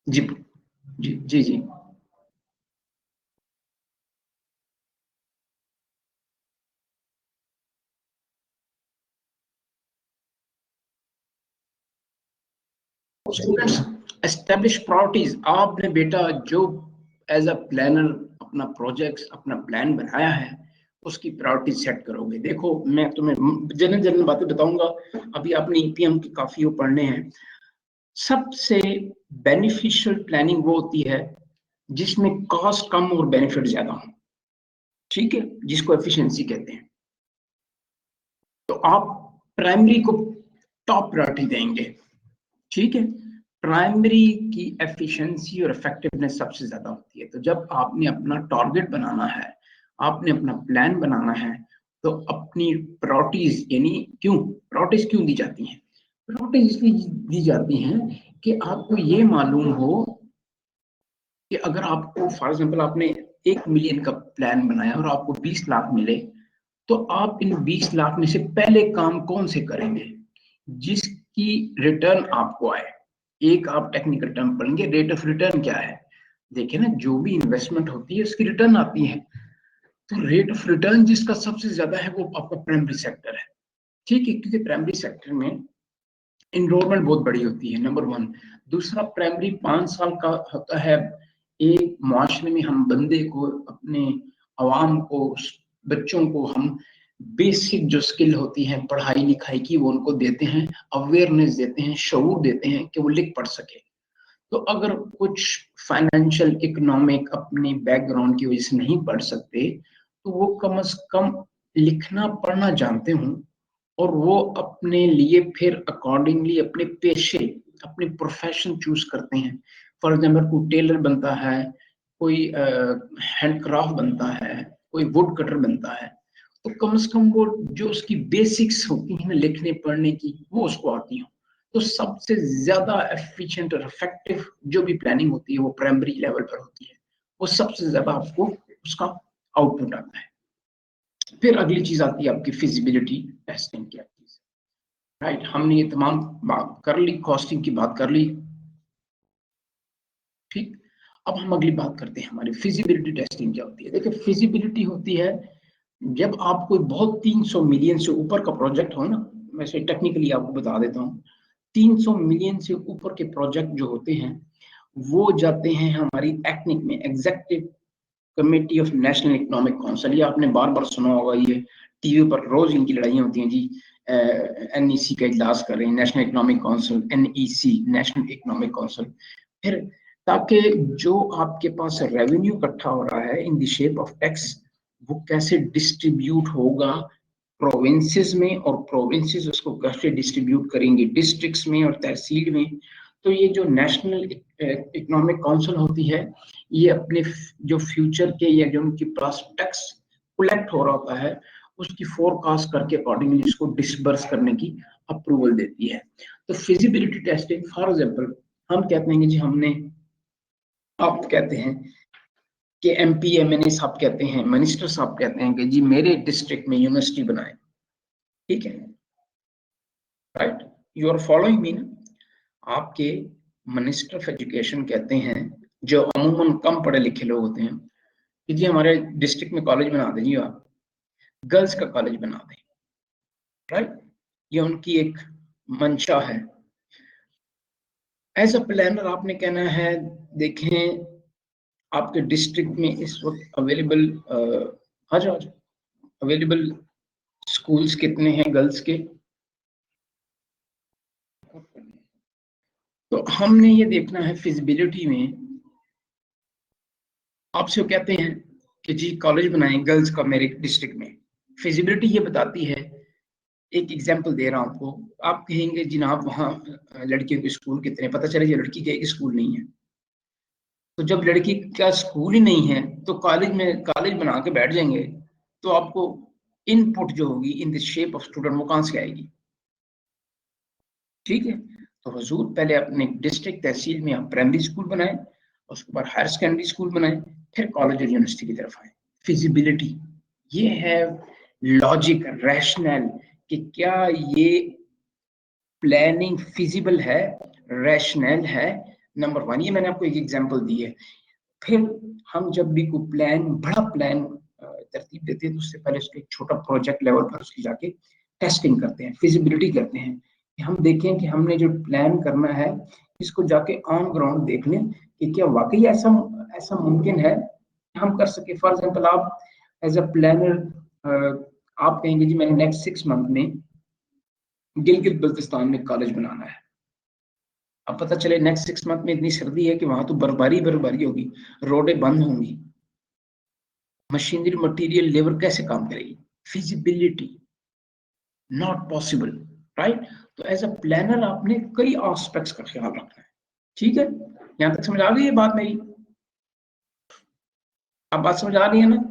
जी जी जी जी। स्टूडेंट्स, एस्टेब्लिश प्रायोरिटीज, आपने बेटा जो एज अ प्लानर अपना प्रोजेक्ट अपना प्लान बनाया है, उसकी प्रायोरिटी सेट करोगे। देखो मैं तुम्हें जनरल जनरल बातें बताऊंगा, अभी आपने ईपीएम के काफी वो पढ़ने हैं। सबसे बेनिफिशियल प्लानिंग वो होती है जिसमें कॉस्ट कम और बेनिफिट ज्यादा हो, ठीक है, जिसको एफिशिएंसी कहते हैं। तो आप प्राइमरी को टॉप प्रायोरिटी देंगे, ठीक है। प्राइमरी की एफिशिएंसी और इफेक्टिवनेस सबसे ज्यादा होती है। तो जब आपने अपना टारगेट बनाना है, आपने अपना प्लान बनाना है, तो अपनी प्रायोरिटीज यानी प्रायोरिटीज क्यों दी जाती हैं? प्रायोरिटीज इसलिए दी जाती हैं कि आपको ये मालूम हो कि अगर आपको फॉर एग्जाम्पल आपने 1 मिलियन का प्लान बनाया और आपको 20 लाख मिले, तो आप इन 20 लाख में से पहले काम कौन से करेंगे जिसकी रिटर्न आपको आए। एक आप टेक्निकल टर्म पढ़ेंगे, रेट ऑफ रिटर्न क्या है। देखिए ना, जो भी इन्वेस्टमेंट होती है उसकी रिटर्न आती है, तो रेट ऑफ रिटर्न जिसका सबसे ज्यादा है वो आपका प्राइमरी सेक्टर है, ठीक है, क्योंकि प्राइमरी सेक्टर में इनरोलमेंट बहुत बड़ी होती है, नंबर 1। दूसरा, प्राइमरी 5 साल का होता है। एक मुआशरे में हम बंदे को, अपने अवाम को, बच्चों को हम बेसिक जो स्किल होती है पढ़ाई लिखाई की वो उनको देते हैं, अवेयरनेस देते हैं, शऊर देते हैं कि वो लिख पढ़ सके। तो अगर कुछ फाइनेंशियल इकोनॉमिक अपने बैकग्राउंड की वजह से नहीं पढ़ सकते, तो वो कम से कम लिखना पढ़ना जानते हों, और वो अपने लिए फिर अकॉर्डिंगली अपने पेशे, अपने प्रोफेशन चूज करते हैं। फॉर एग्जाम्पल कोई टेलर बनता है, कोई हैंडक्राफ्ट बनता है, कोई वुड कटर बनता है, तो कम से कम वो जो उसकी बेसिक्स होती हैं लिखने पढ़ने की वो उसको आती हो। तो सबसे ज्यादा एफिशिएंट और इफेक्टिव जो भी प्लानिंग होती है वो प्राइमरी लेवल पर होती है, वो सबसे ज्यादा आपको उसका आउटपुट आता है। फिर अगली चीज आती है आपकी फिजिबिलिटी टेस्टिंग की चीज, राइट। हमने ये तमाम बात कर ली, कॉस्टिंग की बात कर ली, ठीक। अब हम अगली बात करते हैं हमारी फिजिबिलिटी टेस्टिंग क्या होती है। देखिए फिजिबिलिटी होती है जब आप कोई बहुत 300 मिलियन से ऊपर का प्रोजेक्ट हो ना, वैसे टेक्निकली आपको बता देता हूँ, 300 मिलियन से ऊपर के प्रोजेक्ट जो होते हैं वो जाते हैं हमारी एक्निक में, executive committee of national economic council. ये आपने बार बार सुना होगा, ये टीवी पर रोज इनकी लड़ाइयाँ होती हैं जी। एनईसी का इजलास कर रहे हैं, national economic council, NEC, national economic council. फिर ताकि जो आपके पास रेवेन्यू इकट्ठा हो रहा है in the shape of tax, वो कैसे डिस्ट्रीब्यूट होगा प्रोविंसेस में, और प्रोविंसेस उसको कैसे डिस्ट्रीब्यूट करेंगे डिस्ट्रिक्ट्स में और तहसील में। तो ये जो नेशनल इकोनॉमिक काउंसिल होती है, ये अपने जो फ्यूचर के या जो उनके पास टैक्स कलेक्ट हो रहा होता है उसकी फोरकास्ट करके अकॉर्डिंगली इसको डिसबर्स करने की अप्रूवल देती है। तो फिजिबिलिटी टेस्टिंग फॉर एग्जांपल हम कहते हैं कि जी हमने, आप कहते हैं कि एमपी एमएनए साहब कहते हैं, मिनिस्टर साहब कहते हैं कि जी मेरे डिस्ट्रिक्ट में यूनिवर्सिटी बनाए, ठीक है, right, you are following me ना। आपके मिनिस्टर ऑफ एजुकेशन कहते हैं, जो अमूमन कम पढ़े लिखे लोग होते हैं, कि जी हमारे डिस्ट्रिक्ट में कॉलेज बना दीजिए, आप गर्ल्स का कॉलेज बना दें, राइट। ये उनकी एक मंशा है। एज अ प्लानर आपने कहना है, देखें आपके डिस्ट्रिक्ट में इस वक्त अवेलेबल आ जाओ अवेलेबल स्कूल्स कितने हैं गर्ल्स के। तो हमने ये देखना है फिजिबिलिटी में, आपसे कहते हैं कि जी कॉलेज बनाएं गर्ल्स का मेरे डिस्ट्रिक्ट में। फिजिबिलिटी ये बताती है, एक एग्जांपल दे रहा हूं आपको। आप कहेंगे जनाब वहाँ लड़कियों के स्कूल कितने, पता चले ये लड़की के एक स्कूल नहीं है। तो जब लड़की का स्कूल ही नहीं है तो कॉलेज में कॉलेज बना के बैठ जाएंगे, तो आपको इनपुट जो होगी in the shape of student वो कहां से आएगी, ठीक है। तो हजूर पहले अपने डिस्ट्रिक्ट तहसील में आप प्राइमरी स्कूल बनाए, उसके बाद हायर सेकेंडरी स्कूल बनाए, फिर कॉलेज और यूनिवर्सिटी की तरफ आए। फिजिबिलिटी ये है लॉजिक रैशनल कि क्या ये प्लानिंग फिजिबल है, रैशनल है, नंबर 1। ये मैंने आपको एक एग्जांपल दी है। फिर हम जब भी कोई प्लान, बड़ा प्लान तरतीब देते हैं तो उससे पहले उसके एक छोटा प्रोजेक्ट लेवल पर उसकी जाके टेस्टिंग करते हैं, फिजिबिलिटी करते हैं, कि हम देखें कि हमने जो प्लान करना है इसको जाके ऑन ग्राउंड देख लें कि क्या वाकई ऐसा ऐसा मुमकिन है कि हम कर सके। फॉर एग्जाम्पल आप एज अ प्लानर आप कहेंगे जी मैंने नेक्स्ट 6 मंथ में गिलगित बल्तिस्तान में कॉलेज बनाना है। अब पता चले नेक्स्ट 6 मंथ में इतनी सर्दी है कि वहां तो बर्फबारी होगी, रोडें बंद होंगी, मशीनरी मटेरियल लेबर कैसे काम करेगी? Feasibility not possible, right? तो एज अ प्लानर आपने कई एस्पेक्ट्स का ख्याल रखना है। ठीक है, यहां तक समझ आ गई ये बात मेरी? अब बात समझ आ रही है ना?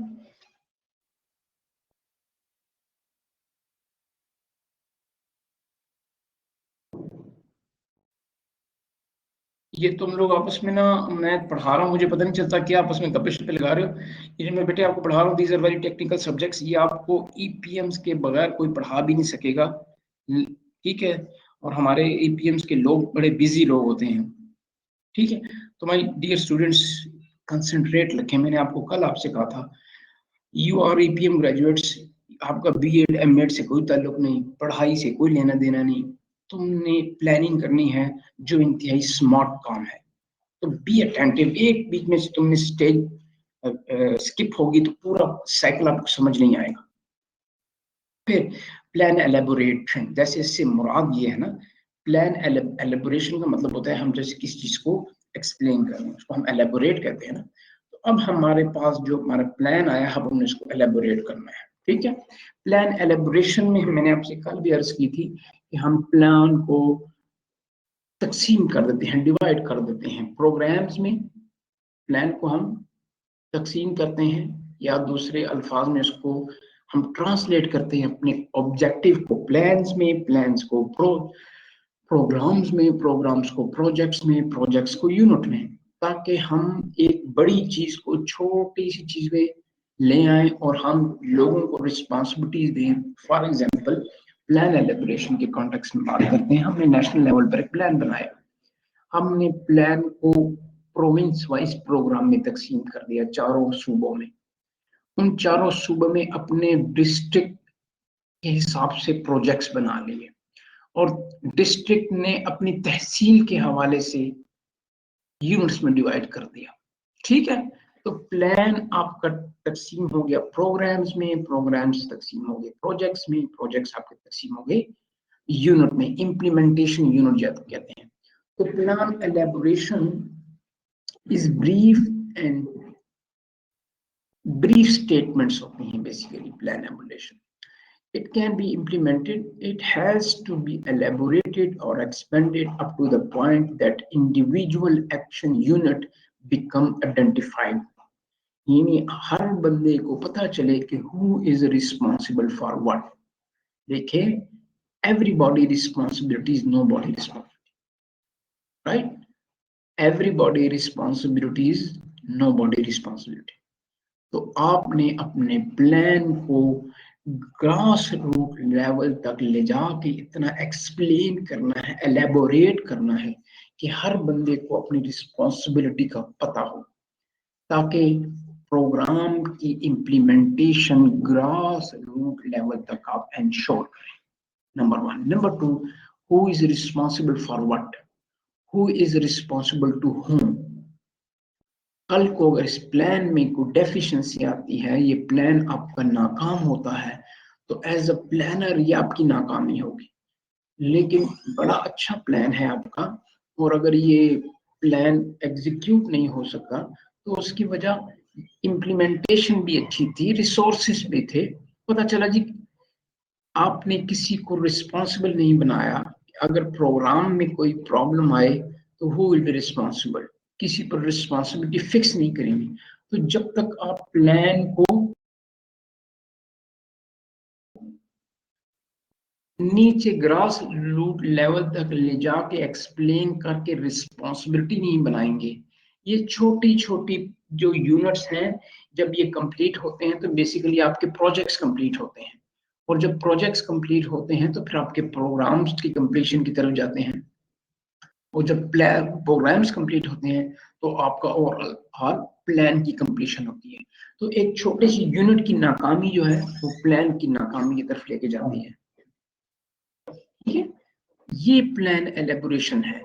ये तुम लोग आपस में ना, मैं पढ़ा रहा हूँ, मुझे पता नहीं चलता कि आपस में गप्पे शप्पे लगा रहे हो। ये जो मैं बेटे आपको पढ़ा रहा हूँ, these are very technical subjects, ये आपको ईपीएम्स के बगैर कोई पढ़ा भी नहीं सकेगा। ठीक है, और हमारे ईपीएम्स के लोग बड़े बिजी लोग होते हैं। ठीक है, तो माय डियर स्टूडेंट्स कंसंट्रेट रखें, मैंने आपको कल आपसे कहा था यू आर ईपीएम ग्रेजुएट्स, आपका बीएड एमएड से कोई ताल्लुक नहीं, पढ़ाई से कोई लेना देना नहीं, तुमने प्लानिंग करनी है जो इंतहाई स्मार्ट काम है। तो बी अटेंटिव, एक बीच में से तुमने स्टेज स्किप होगी तो पूरा साइकिल आपको समझ नहीं आएगा। फिर प्लान एलेबोरेशन, जैसे इससे मुराद ये है ना, प्लान एलेबोरेशन का मतलब होता है हम जैसे किसी चीज को एक्सप्लेन कर रहे हैं उसको हम एलेबोरेट कहते हैं ना। तो अब हमारे पास जो हमारा प्लान आया, अब हमने इसको एलेबोरेट करना है। ठीक है, प्लान एलेबोरेशन में मैंने आपसे कल भी अर्ज की थी कि हम प्लान को तकसीम कर देते हैं, डिवाइड कर देते हैं प्रोग्राम्स में। प्लान को हम तकसीम करते हैं, या दूसरे अल्फाज में उसको हम ट्रांसलेट करते हैं अपने ऑब्जेक्टिव को प्लान्स में, प्लान्स को प्रोग्राम्स में, प्रोग्राम्स को प्रोजेक्ट्स में, प्रोजेक्ट्स को यूनिट में, ताकि हम एक बड़ी चीज को छोटी सी चीज में ले आए और हम लोगों को रिस्पॉन्सिबिलिटीज दें। फॉर एग्जाम्पल प्लान एलिब्रेशन के कॉन्टेक्स्ट में बात करते हैं, हमने नेशनल लेवल पर एक प्लान बनाया, हमने प्लान को प्रोविंस वाइज प्रोग्राम में तकसीम कर दिया, चारों सूबों में, उन चारों सूबों में अपने डिस्ट्रिक्ट के हिसाब से प्रोजेक्ट्स बना लिए, और डिस्ट्रिक्ट ने अपनी तहसील के हवाले से यूनिट्स में डिवाइड कर दिया। ठीक है, तो प्लान आपका तकसीम हो गया प्रोग्राम्स में, प्रोग्राम्स तकसीम हो गए प्रोजेक्ट्स में, प्रोजेक्ट्स आपके तकसीम हो गए यूनिट में, इम्प्लीमेंटेशन यूनिट जब कहते हैं। तो plan elaboration is brief statements होते हैं basically plan elaboration. It can be implemented, it has to be elaborated or expanded up to the point that individual action unit become identified. यानी हर बंदे को पता चले कि who is responsible for what. देखिए, everybody responsibility is nobody responsibility, right? Everybody responsibility is nobody responsibility. तो आपने अपने प्लान को ग्रास रूट लेवल तक ले जाके इतना एक्सप्लेन करना है, एलेबोरेट करना है कि हर बंदे को अपनी रिस्पॉन्सिबिलिटी का पता हो, ताकि प्रोग्राम की इम्प्लीमेंटेशन ग्रास रूट लेवल तक आप इंश्योर करें। Number one. Number two, who is responsible for what, who is responsible to whom। कल को अगर इस प्लान में कोई डेफिशिएंसी आती है, ये प्लान आपका नाकाम होता है, तो एज अ प्लानर ये आपकी नाकामी होगी। लेकिन बड़ा अच्छा प्लान है आपका, और अगर ये प्लान एग्जीक्यूट नहीं हो सका तो उसकी वजह इम्प्लीमेंटेशन भी अच्छी थी, रिसोर्सेस भी थे, पता चला जी आपने किसी को रिस्पॉन्सिबल नहीं बनाया। अगर प्रोग्राम में कोई प्रॉब्लम आए तो हु विल बी रिस्पॉन्सिबल, किसी पर रिस्पॉन्सिबिलिटी फिक्स नहीं करेंगे। तो जब तक आप प्लान को नीचे ग्रास रूट लेवल तक ले जाके एक्सप्लेन करके रिस्पॉन्सिबिलिटी नहीं बनाएंगे, ये छोटी छोटी जो यूनिट्स हैं, जब ये कंप्लीट होते हैं तो बेसिकली आपके प्रोजेक्ट्स कंप्लीट होते हैं, और जब प्रोजेक्ट्स कंप्लीट होते हैं तो फिर आपके प्रोग्राम्स की कंप्लीशन की तरफ जाते हैं, और जब प्रोग्राम्स कंप्लीट होते हैं तो आपका ओवरऑल प्लान की कंप्लीशन होती है। तो एक छोटे सी यूनिट की नाकामी जो है वो प्लान की नाकामी की तरफ लेके जाती है। ठीक है, ये प्लान एलेबोरेशन है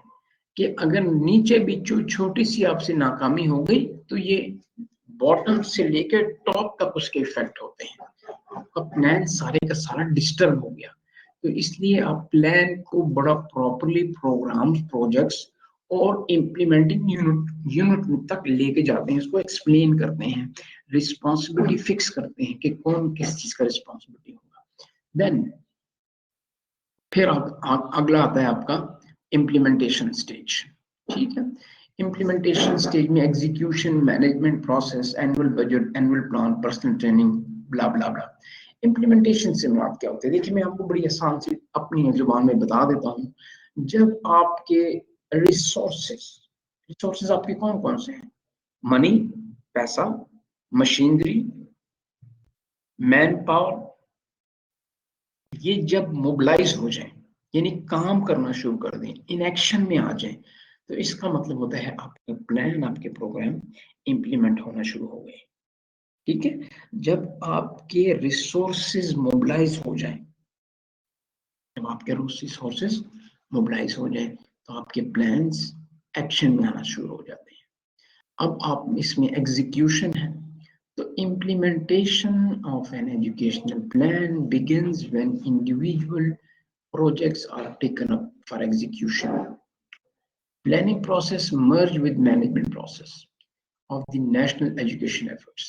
कि अगर नीचे भी छोटी सी आपसे नाकामी हो गई तो ये बॉटम से लेकर टॉप तक उसके इफेक्ट होते हैं। आपका प्लान सारे का सारा डिस्टर्ब हो गया। तो इसलिए आप प्लान को बड़ा प्रॉपरली प्रोग्राम्स, प्रोजेक्ट्स और इम्प्लीमेंटिंग यूनिट तक लेके जाते हैं, इसको एक्सप्लेन करते हैं, रिस्पॉन्सिबिलिटी फिक्स करते हैं कि कौन किस चीज का रिस्पॉन्सिबिलिटी होगा। देन फिर अगला आता है आपका इम्प्लीमेंटेशन स्टेज। ठीक है, इम्प्लीमेंटेशन स्टेज में execution, management process, annual budget, annual plan, personal training, blah blah blah. Implementation से मुराद क्या होते हैं? देखिए, मैं आपको बड़ी आसान से अपनी जुबान में बता देता हूँ। जब आपके रिसोर्सेस रिसोर्सेस आपके कौन कौन से हैं? मनी, पैसा, मशीनरी, मैन पावर, ये जब मोबिलाइज हो जाए, यानी काम करना शुरू कर दें, इन एक्शन में आ जाए, तो इसका मतलब होता है आपका प्लान, आपके प्रोग्राम इंप्लीमेंट होना शुरू हो गए। ठीक है, जब आपके रिसोर्सेज मोबिलाइज हो जाए, जब आपके रिसोर्सेज मोबिलाइज हो जाए, तो आपके प्लान्स एक्शन में आना शुरू हो जाते हैं। अब आप इसमें एग्जीक्यूशन है, तो implementation of an educational plan begins when individual projects are taken up for execution. Planning process merge with management process of the national education efforts.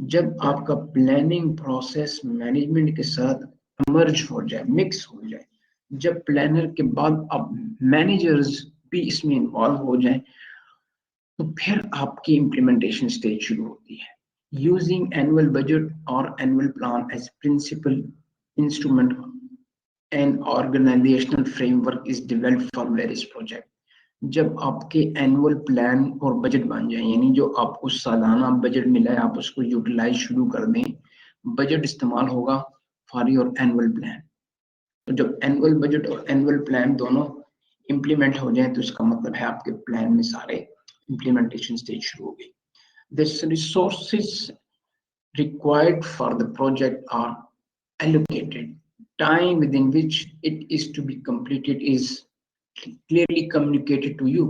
जब आपका प्लानिंग प्रोसेस मैनेजमेंट के साथ मर्ज हो जाए, मिक्स हो जाए, जब प्लानर के बाद अब मैनेजर्स भी इसमें इन्वॉल्व हो जाए, तो फिर आपकी इम्प्लीमेंटेशन स्टेज शुरू होती है। Using annual budget or annual plan as principal instrument, an organizational framework is developed for various projects. जब आपके एनुअल प्लान और बजट बन जाए, यानी जो आपको सालाना बजट मिला है आप उसको यूटिलाइज शुरू कर दें, बजट इस्तेमाल होगा फॉर योर एनुअल प्लान। तो जब एनुअल बजट और एनुअल प्लान दोनों इंप्लीमेंट हो जाए, तो इसका मतलब है आपके प्लान में सारे इंप्लीमेंटेशन स्टेज शुरू हो गई। The resources required for the project are allocated. Time within which it is to be completed is clearly communicated to you.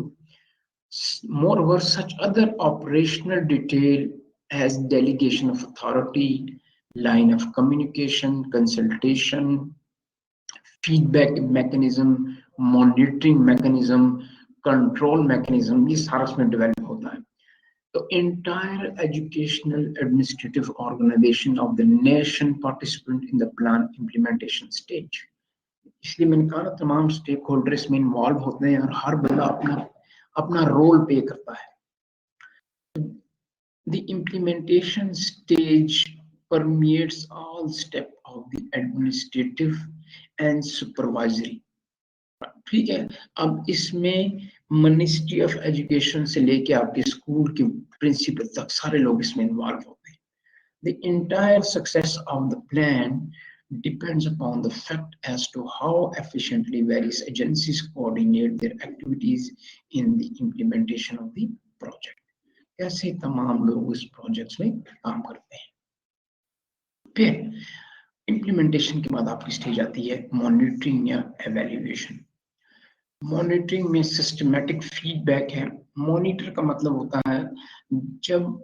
Moreover, such other operational detail as delegation of authority, line of communication, consultation, feedback mechanism, monitoring mechanism, control mechanism, ये सारा इसमें develop होता है। The entire educational administrative organization of the nation participant in the plan implementation stage. इसलिए मैंने कहा ना, तमाम स्टेक होल्डर इसमें इन्वॉल्व होते हैं और हर बंदा अपना अपना रोल प्ले करता है। The implementation stage permeates all steps of the administrative and supervisory. ठीक है, अब इसमें मिनिस्ट्री ऑफ एजुकेशन से लेके आपके स्कूल के प्रिंसिपल तक सारे लोग इसमें इन्वॉल्व होते हैं। The entire success of the plan depends upon the fact as to how efficiently various agencies coordinate their activities in the implementation of the project. कैसे तमाम लोग इस प्रोजेक्ट्स में काम करते हैं। फिर इम्प्लीमेंटेशन के बाद आपकी स्टेज आती है मॉनिटरिंग या एवेल्युएशन। मॉनिटरिंग में सिस्टमैटिक फीडबैक है। मॉनिटर का मतलब होता है जब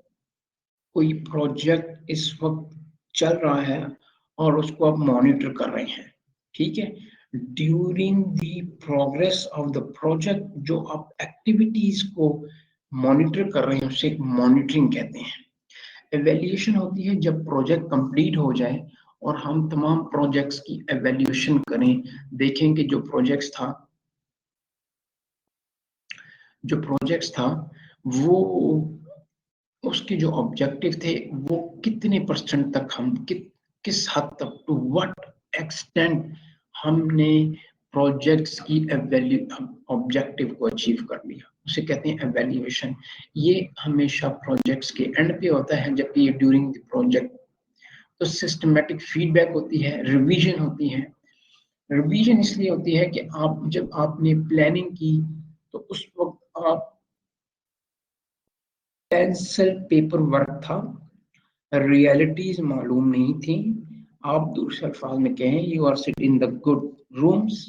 कोई प्रोजेक्ट इस वक्त चल रहा है और उसको आप मॉनिटर कर रहे हैं, ठीक है, during the progress of the project जो आप एक्टिविटीज को मॉनिटर कर रहे हैं उसे मॉनिटरिंग कहते हैं। एवेल्यूएशन होती है जब प्रोजेक्ट कंप्लीट हो जाए और हम तमाम प्रोजेक्ट्स की एवेल्यूएशन करें, देखें कि जो प्रोजेक्ट्स था वो उसके जो ऑब्जेक्टिव थे वो कितने परसेंट तक हम किस हद तक, टू व्हाट एक्सटेंट हमने प्रोजेक्ट्स की ऑब्जेक्टिव को अचीव कर लिया, उसे कहते हैं एवेल्यूएशन। ये हमेशा प्रोजेक्ट्स के एंड पे होता है, जबकि ये ड्यूरिंग द प्रोजेक्ट। तो सिस्टमैटिक फीडबैक होती है, रिवीजन होती है। रिवीजन इसलिए होती है कि आप जब आपने प्लानिंग की तो उस वक्त आप पेंसिल पेपर वर्क था, रियलिटीज मालूम नहीं थी। आप दूसरे अल्फाज में कहें, you are sit in the good rooms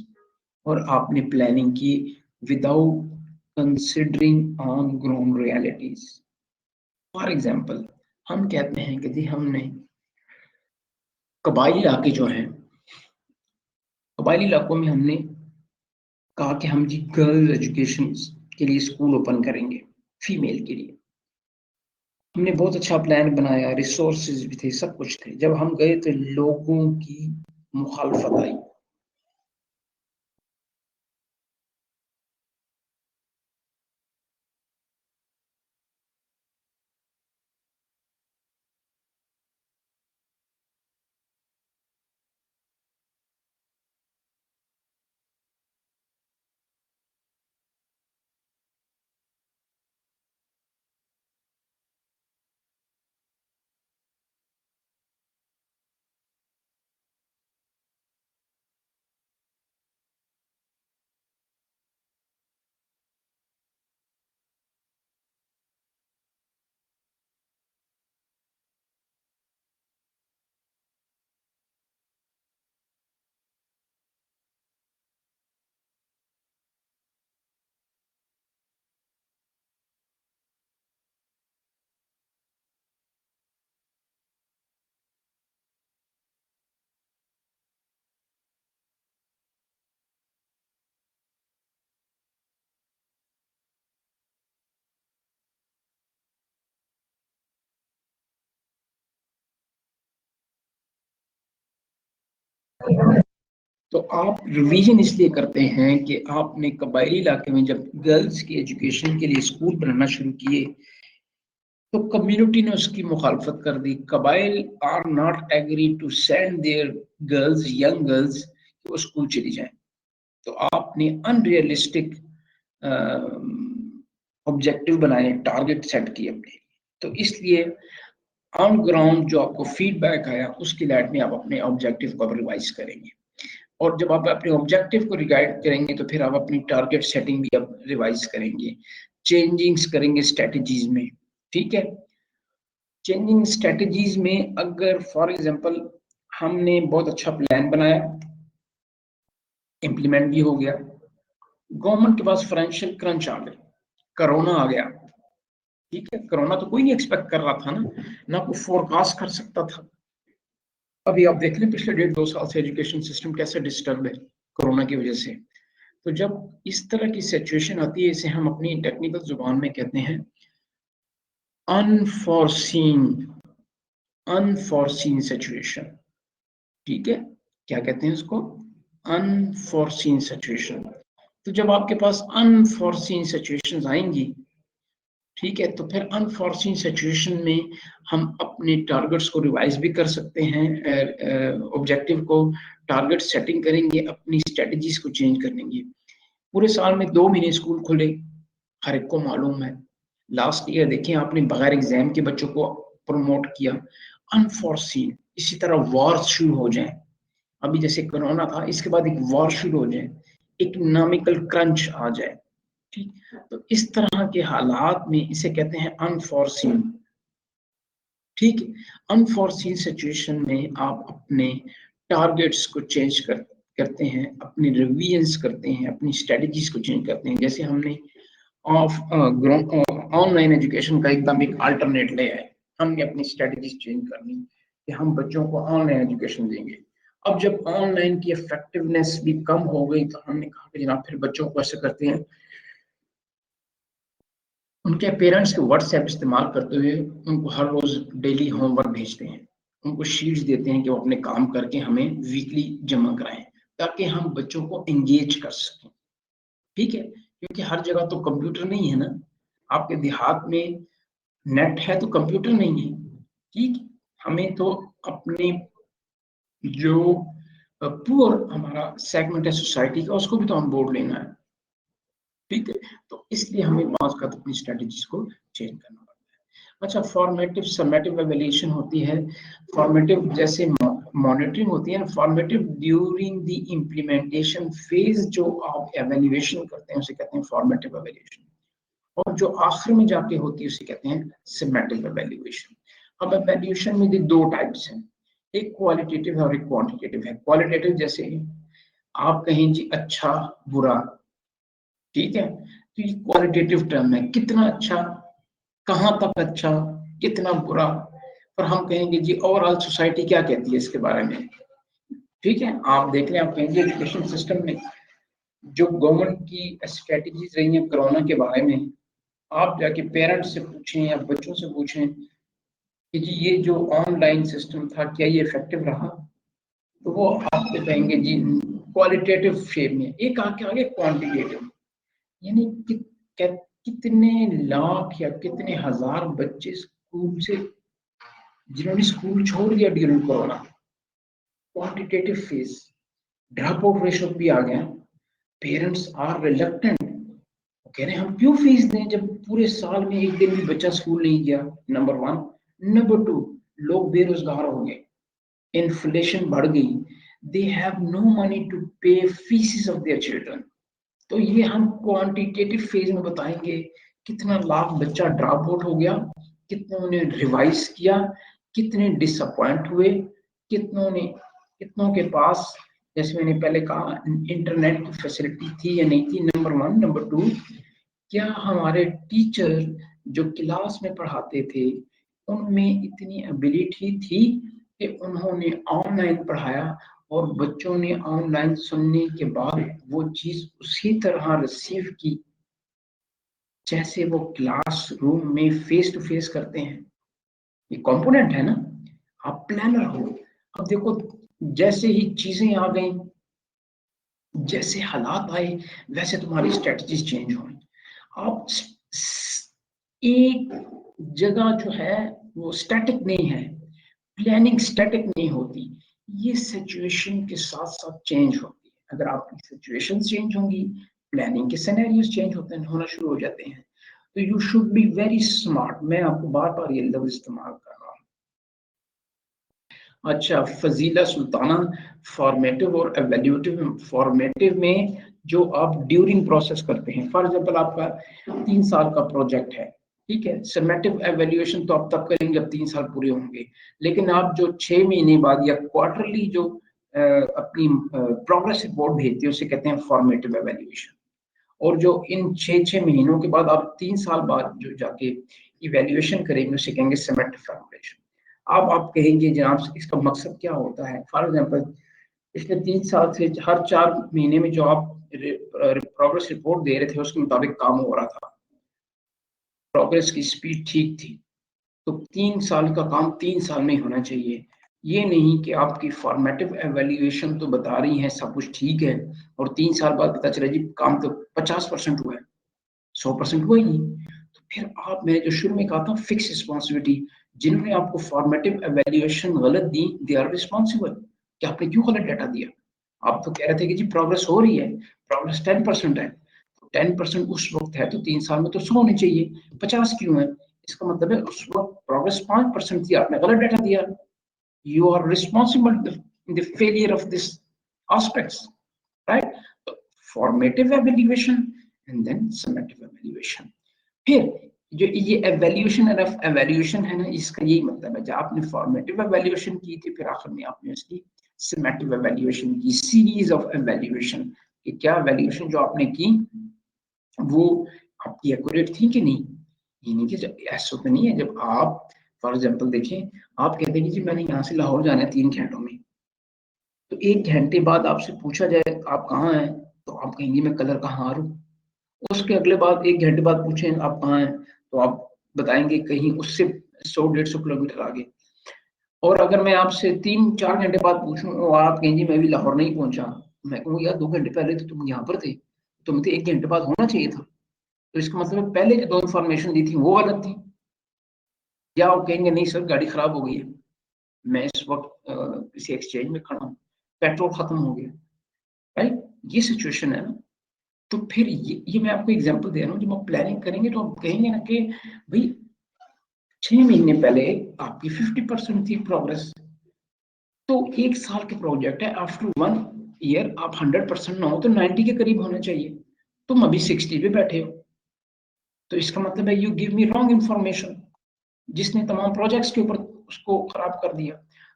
और आपने प्लानिंग की without considering on ground realities. For example, हम कहते हैं कि जी हमने कबायली इलाके जो हैं, कबायली इलाकों में हमने कहा कि हम जी गर्ल्स एजुकेशन के लिए स्कूल ओपन करेंगे फीमेल के लिए। हमने बहुत अच्छा प्लान बनाया, रिसोर्सेज भी थे, सब कुछ थे। जब हम गए तो लोगों की मुखालफत आई। तो आप रिवीजन इसलिए करते हैं कि आपने कबायली इलाके में जब गर्ल्स की एजुकेशन के लिए स्कूल बनाना शुरू किए तो कम्युनिटी ने उसकी मुखालफत कर दी। कबाइल are not agree to send their girls, young girls, कि वो स्कूल चली जाएं। तो आपने अनरियलिस्टिक ऑब्जेक्टिव बनाए, टारगेट सेट किए अपने। तो इसलिए ऑन ग्राउंड जो आपको फीडबैक आया उसकी लाइट में आप अपने ऑब्जेक्टिव को रिवाइज करेंगे। और जब आप अपने ऑब्जेक्टिव को रिगाइड करेंगे तो फिर आप अपनी टारगेट सेटिंग भी अब रिवाइज करेंगे, चेंजिंग्स करेंगे स्ट्रेटजीज में। ठीक है, चेंजिंग स्ट्रेटजीज में अगर फॉर एग्जांपल हमने बहुत अच्छा प्लान बनाया, इम्प्लीमेंट भी हो गया, गवर्नमेंट के पास फाइनेंशियल क्रंच आ गया, कोरोना आ गया। ठीक है, कोरोना तो कोई नहीं एक्सपेक्ट कर रहा था ना कोई फोरकास्ट कर सकता था। अभी आप देख लें पिछले 1.5-2 साल से एजुकेशन सिस्टम कैसे डिस्टर्ब है कोरोना की वजह से। तो जब इस तरह की सिचुएशन आती है, इसे हम अपनी टेक्निकल जुबान में कहते हैं अनफॉरसीन, अनफॉरसीन सिचुएशन। ठीक है, क्या कहते हैं उसको? अनफॉरसीन सिचुएशन। तो जब आपके पास अनफॉरसीन सिचुएशंस आएंगी, ठीक है, तो फिर अनफॉरसीन सिचुएशन में हम अपने टारगेट्स को रिवाइज भी कर सकते हैं, ऑब्जेक्टिव को टारगेट सेटिंग करेंगे, अपनी स्ट्रेटजीज को चेंज करेंगे। पूरे साल में 2 महीने स्कूल खुले, हर एक को मालूम है। लास्ट ईयर देखिए आपने बगैर एग्जाम के बच्चों को प्रमोट किया। अनफॉरसीन, इसी तरह वॉर शुरू हो जाए, अभी जैसे कोरोना था, इसके बाद एक वॉर शुरू हो जाए, इकोनॉमिकल क्रंच आ जाए। ठीक, तो इस तरह के हालात में इसे कहते हैं अनफॉरसीन। ठीक है, अनफॉरसीन सिचुएशन में आप अपने टारगेट्स को चेंज करते हैं, अपनी रिवीजन्स करते हैं, अपनी स्ट्रेटजीज को चेंज करते हैं। जैसे हमने ऑनलाइन एजुकेशन का एकदम एक अल्टरनेट ले आए, हमने अपनी स्ट्रेटजीज चेंज करनी कि हम बच्चों को ऑनलाइन एजुकेशन देंगे। अब जब ऑनलाइन की इफेक्टिवनेस भी कम हो गई तो हमने कहा कि जनाब फिर बच्चों को ऐसे करते हैं, उनके पेरेंट्स के व्हाट्सएप इस्तेमाल करते हुए उनको हर रोज डेली होमवर्क भेजते हैं, उनको शीट्स देते हैं कि वो अपने काम करके हमें वीकली जमा कराएं, ताकि हम बच्चों को एंगेज कर सकें। ठीक है, क्योंकि हर जगह तो कंप्यूटर नहीं है ना, आपके देहात में नेट है तो कंप्यूटर नहीं है। ठीक, हमें तो अपने जो पुअर हमारा सेगमेंट है सोसाइटी का, उसको भी तो हम बोर्ड लेना है। ठीक है, तो इसलिए हमें बात का अपनी स्ट्रेटजीज को चेंज करना पड़ता है। अच्छा, फॉर्मेटिव समेटिव एवेल्यूएशन होती है। फॉर्मेटिव जैसे मॉनिटरिंग होती है ना, formative during the implementation phase जो आप एवेल्यूएशन करते हैं उसे कहते हैं फॉर्मेटिव एवेल्यूएशन, और जो आखिर में जाके होती है उसे कहते हैं समेटिव एवेल्यूएशन। अब एवेल्यूएशन में 2 टाइप्स हैं, एक क्वालिटेटिव है और एक क्वांटिटेटिव है। क्वालिटेटिव जैसे आप कहें जी अच्छा बुरा, ठीक है, तो ये क्वालिटेटिव टर्म है, कितना अच्छा, कहां तक अच्छा, कितना बुरा, पर हम कहेंगे जी ओवरऑल सोसाइटी क्या कहती है इसके बारे में। ठीक है, आप देख लें, आप कहेंगे एजुकेशन सिस्टम में जो गवर्नमेंट की स्ट्रेटजीज रही हैं कोरोना के बारे में, आप जाके पेरेंट्स से पूछें या बच्चों से पूछें कि जी ये जो ऑनलाइन सिस्टम था क्या ये इफेक्टिव रहा, तो वो आपको कहेंगे जी क्वालिटेटिव शेप में, एक आगे आगे क्वांटिटेटिव, यानी कितने लाख या कितने हजार बच्चे स्कूल से जिन्होंने स्कूल छोड़ दिया during corona, quantitative phase, drop out ratio भी आ गया। पेरेंट्स आर रिलक्टेंट, कह रहे हैं हम क्यों फीस दें जब पूरे साल में एक दिन भी बच्चा स्कूल नहीं गया, नंबर वन। नंबर टू, लोग बेरोजगार हो गए, इन्फ्लेशन बढ़ गई, they have no money to pay fees of their children. तो ये हम क्वांटिटेटिव फेज में बताएंगे कितना लाख बच्चा ड्रॉप आउट हो गया, कितनों ने रिवाइज किया, कितने डिसअपॉइंट हुए, कितनों के पास, जैसे मैंने पहले कहा, इंटरनेट की फैसिलिटी थी या नहीं थी, नंबर वन। नंबर टू, क्या हमारे टीचर जो क्लास में पढ़ाते थे उनमें इतनी एबिलिटी थी कि उन्होंने ऑनलाइन पढ़ाया और बच्चों ने ऑनलाइन सुनने के बाद वो चीज उसी तरह रिसीव की जैसे वो क्लासरूम में फेस टू फेस करते हैं। ये कंपोनेंट है ना, आप प्लानर हो। अब देखो, जैसे ही चीजें आ गई, जैसे हालात आए, वैसे तुम्हारी स्ट्रेटजीज चेंज हो। आप एक जगह जो है वो स्टैटिक नहीं है, प्लानिंग स्टैटिक नहीं होती, ये सिचुएशन के साथ साथ चेंज होती है। अगर आपकी सिचुएशन चेंज होंगी, प्लानिंग के सिनेरियोस चेंज होना शुरू हो जाते हैं। तो you should be very smart, मैं आपको बार बार ये लफ्ज इस्तेमाल कर रहा हूँ। अच्छा, फजीला सुल्ताना, फॉर्मेटिव और एवेल्यूटिव। फॉर्मेटिव में जो आप ड्यूरिंग प्रोसेस करते हैं, फॉर एग्जाम्पल आपका 3 साल का प्रोजेक्ट है, ठीक है, समेटिव एवेल्यूएशन तो आप तब करेंगे जब 3 साल पूरे होंगे, लेकिन आप जो 6 महीने बाद या क्वार्टरली जो अपनी प्रोग्रेस रिपोर्ट भेजते हैं उसे कहते हैं फॉर्मेटिव एवेल्यूएशन। और जो इन 6 महीनों के बाद आप 3 साल बाद जो जाके इवेल्युएशन करेंगे उसे कहेंगे समेटिव एवेल्युएशन। अब आप कहेंगे जनाब इसका मकसद क्या होता है। फॉर एग्जाम्पल, पिछले 3 साल से हर 4 महीने में जो आप प्रोग्रेस रिपोर्ट दे रहे थे उसके मुताबिक काम हो रहा था, प्रोग्रेस की स्पीड ठीक थी, तो 3 साल का काम 3 साल में होना चाहिए। ये नहीं कि आपकी फॉर्मेटिव एवेल्युएशन तो बता रही है सब कुछ ठीक है और 3 साल बाद पता चला जी काम तो 50% हुआ है, 100% हुआ ही नहीं। तो फिर आप, मैंने जो शुरू में कहा था फिक्स रिस्पॉन्सिबिलिटी, जिन्होंने आपको फॉर्मेटिव एवेल्युएशन गलत दी, दे आर रिस्पॉन्सिबल कि आपने क्यों गलत डाटा दिया। आप तो कह रहे थे कि जी प्रोग्रेस हो रही है, प्रोग्रेस 10% है, 10% उस वक्त है तो 3 साल में तो 100 होनी चाहिए, 50 क्यों है। इसका मतलब है उस वक्त प्रोग्रेस 5% थी, आपने गलत डाटा दिया। You are responsible in the failure of this aspects, right? So formative evaluation and then summative evaluation. फिर जो ये एवेल्यूशन और एवेल्यूशन है ना, इसका यही मतलब है, जब आपने फॉर्मेटिव एवेल्यूशन की थी फिर आखिर में आपने उसकी समेटिव एवेल्यूशन की, सीरीज ऑफ एवेल्यूशन कि क्या एवेल्यूशन जो आपने की वो आपकी एक्यूरेट थी कि नहीं। ये नहीं कि ऐसा तो नहीं है जब आप, फॉर एग्जाम्पल देखें, आप कहते हैं कि जी मैंने यहाँ से लाहौर जाना है 3 घंटों में, तो 1 घंटे बाद आपसे पूछा जाए आप कहाँ हैं, तो आप कहेंगे मैं कलर कहाँ आ रहा हूँ। उसके अगले बाद 1 घंटे बाद पूछें आप कहाँ हैं, तो आप बताएंगे कहीं उससे 100-150 किलोमीटर आगे। और अगर मैं आपसे 3-4 घंटे बाद पूछूं और आप कहेंगे मैं भी लाहौर नहीं पहुंचा, मैं कहूँ यार 2 घंटे पहले तो तुम यहाँ पर थे, तुम्हें तो 1 घंटे बाद होना चाहिए था। तो इसका मतलब पहले जो 2 इन्फॉर्मेशन दी थी वो गलत थी। या आप कहेंगे नहीं सर गाड़ी खराब हो गई है, मैं इस वक्त किसी एक्सचेंज में खड़ा हूँ, पेट्रोल खत्म हो गया, राइट, ये सिचुएशन है ना। तो फिर ये मैं आपको एग्जांपल दे रहा हूँ, जब आप प्लानिंग करेंगे तो आप कहेंगे ना कि भाई 6 महीने पहले आपकी 50% थी प्रोग्रेस, तो 1 साल के प्रोजेक्ट है, आफ्टर 1 ईयर आप 100% ना हो तो 90 के करीब होना चाहिए, तुम अभी 60 पे बैठे हो। तो इसका मतलब है you give me wrong information, जिसने तमाम प्रोजेक्ट्स के ऊपर उसको खराब कर दिया।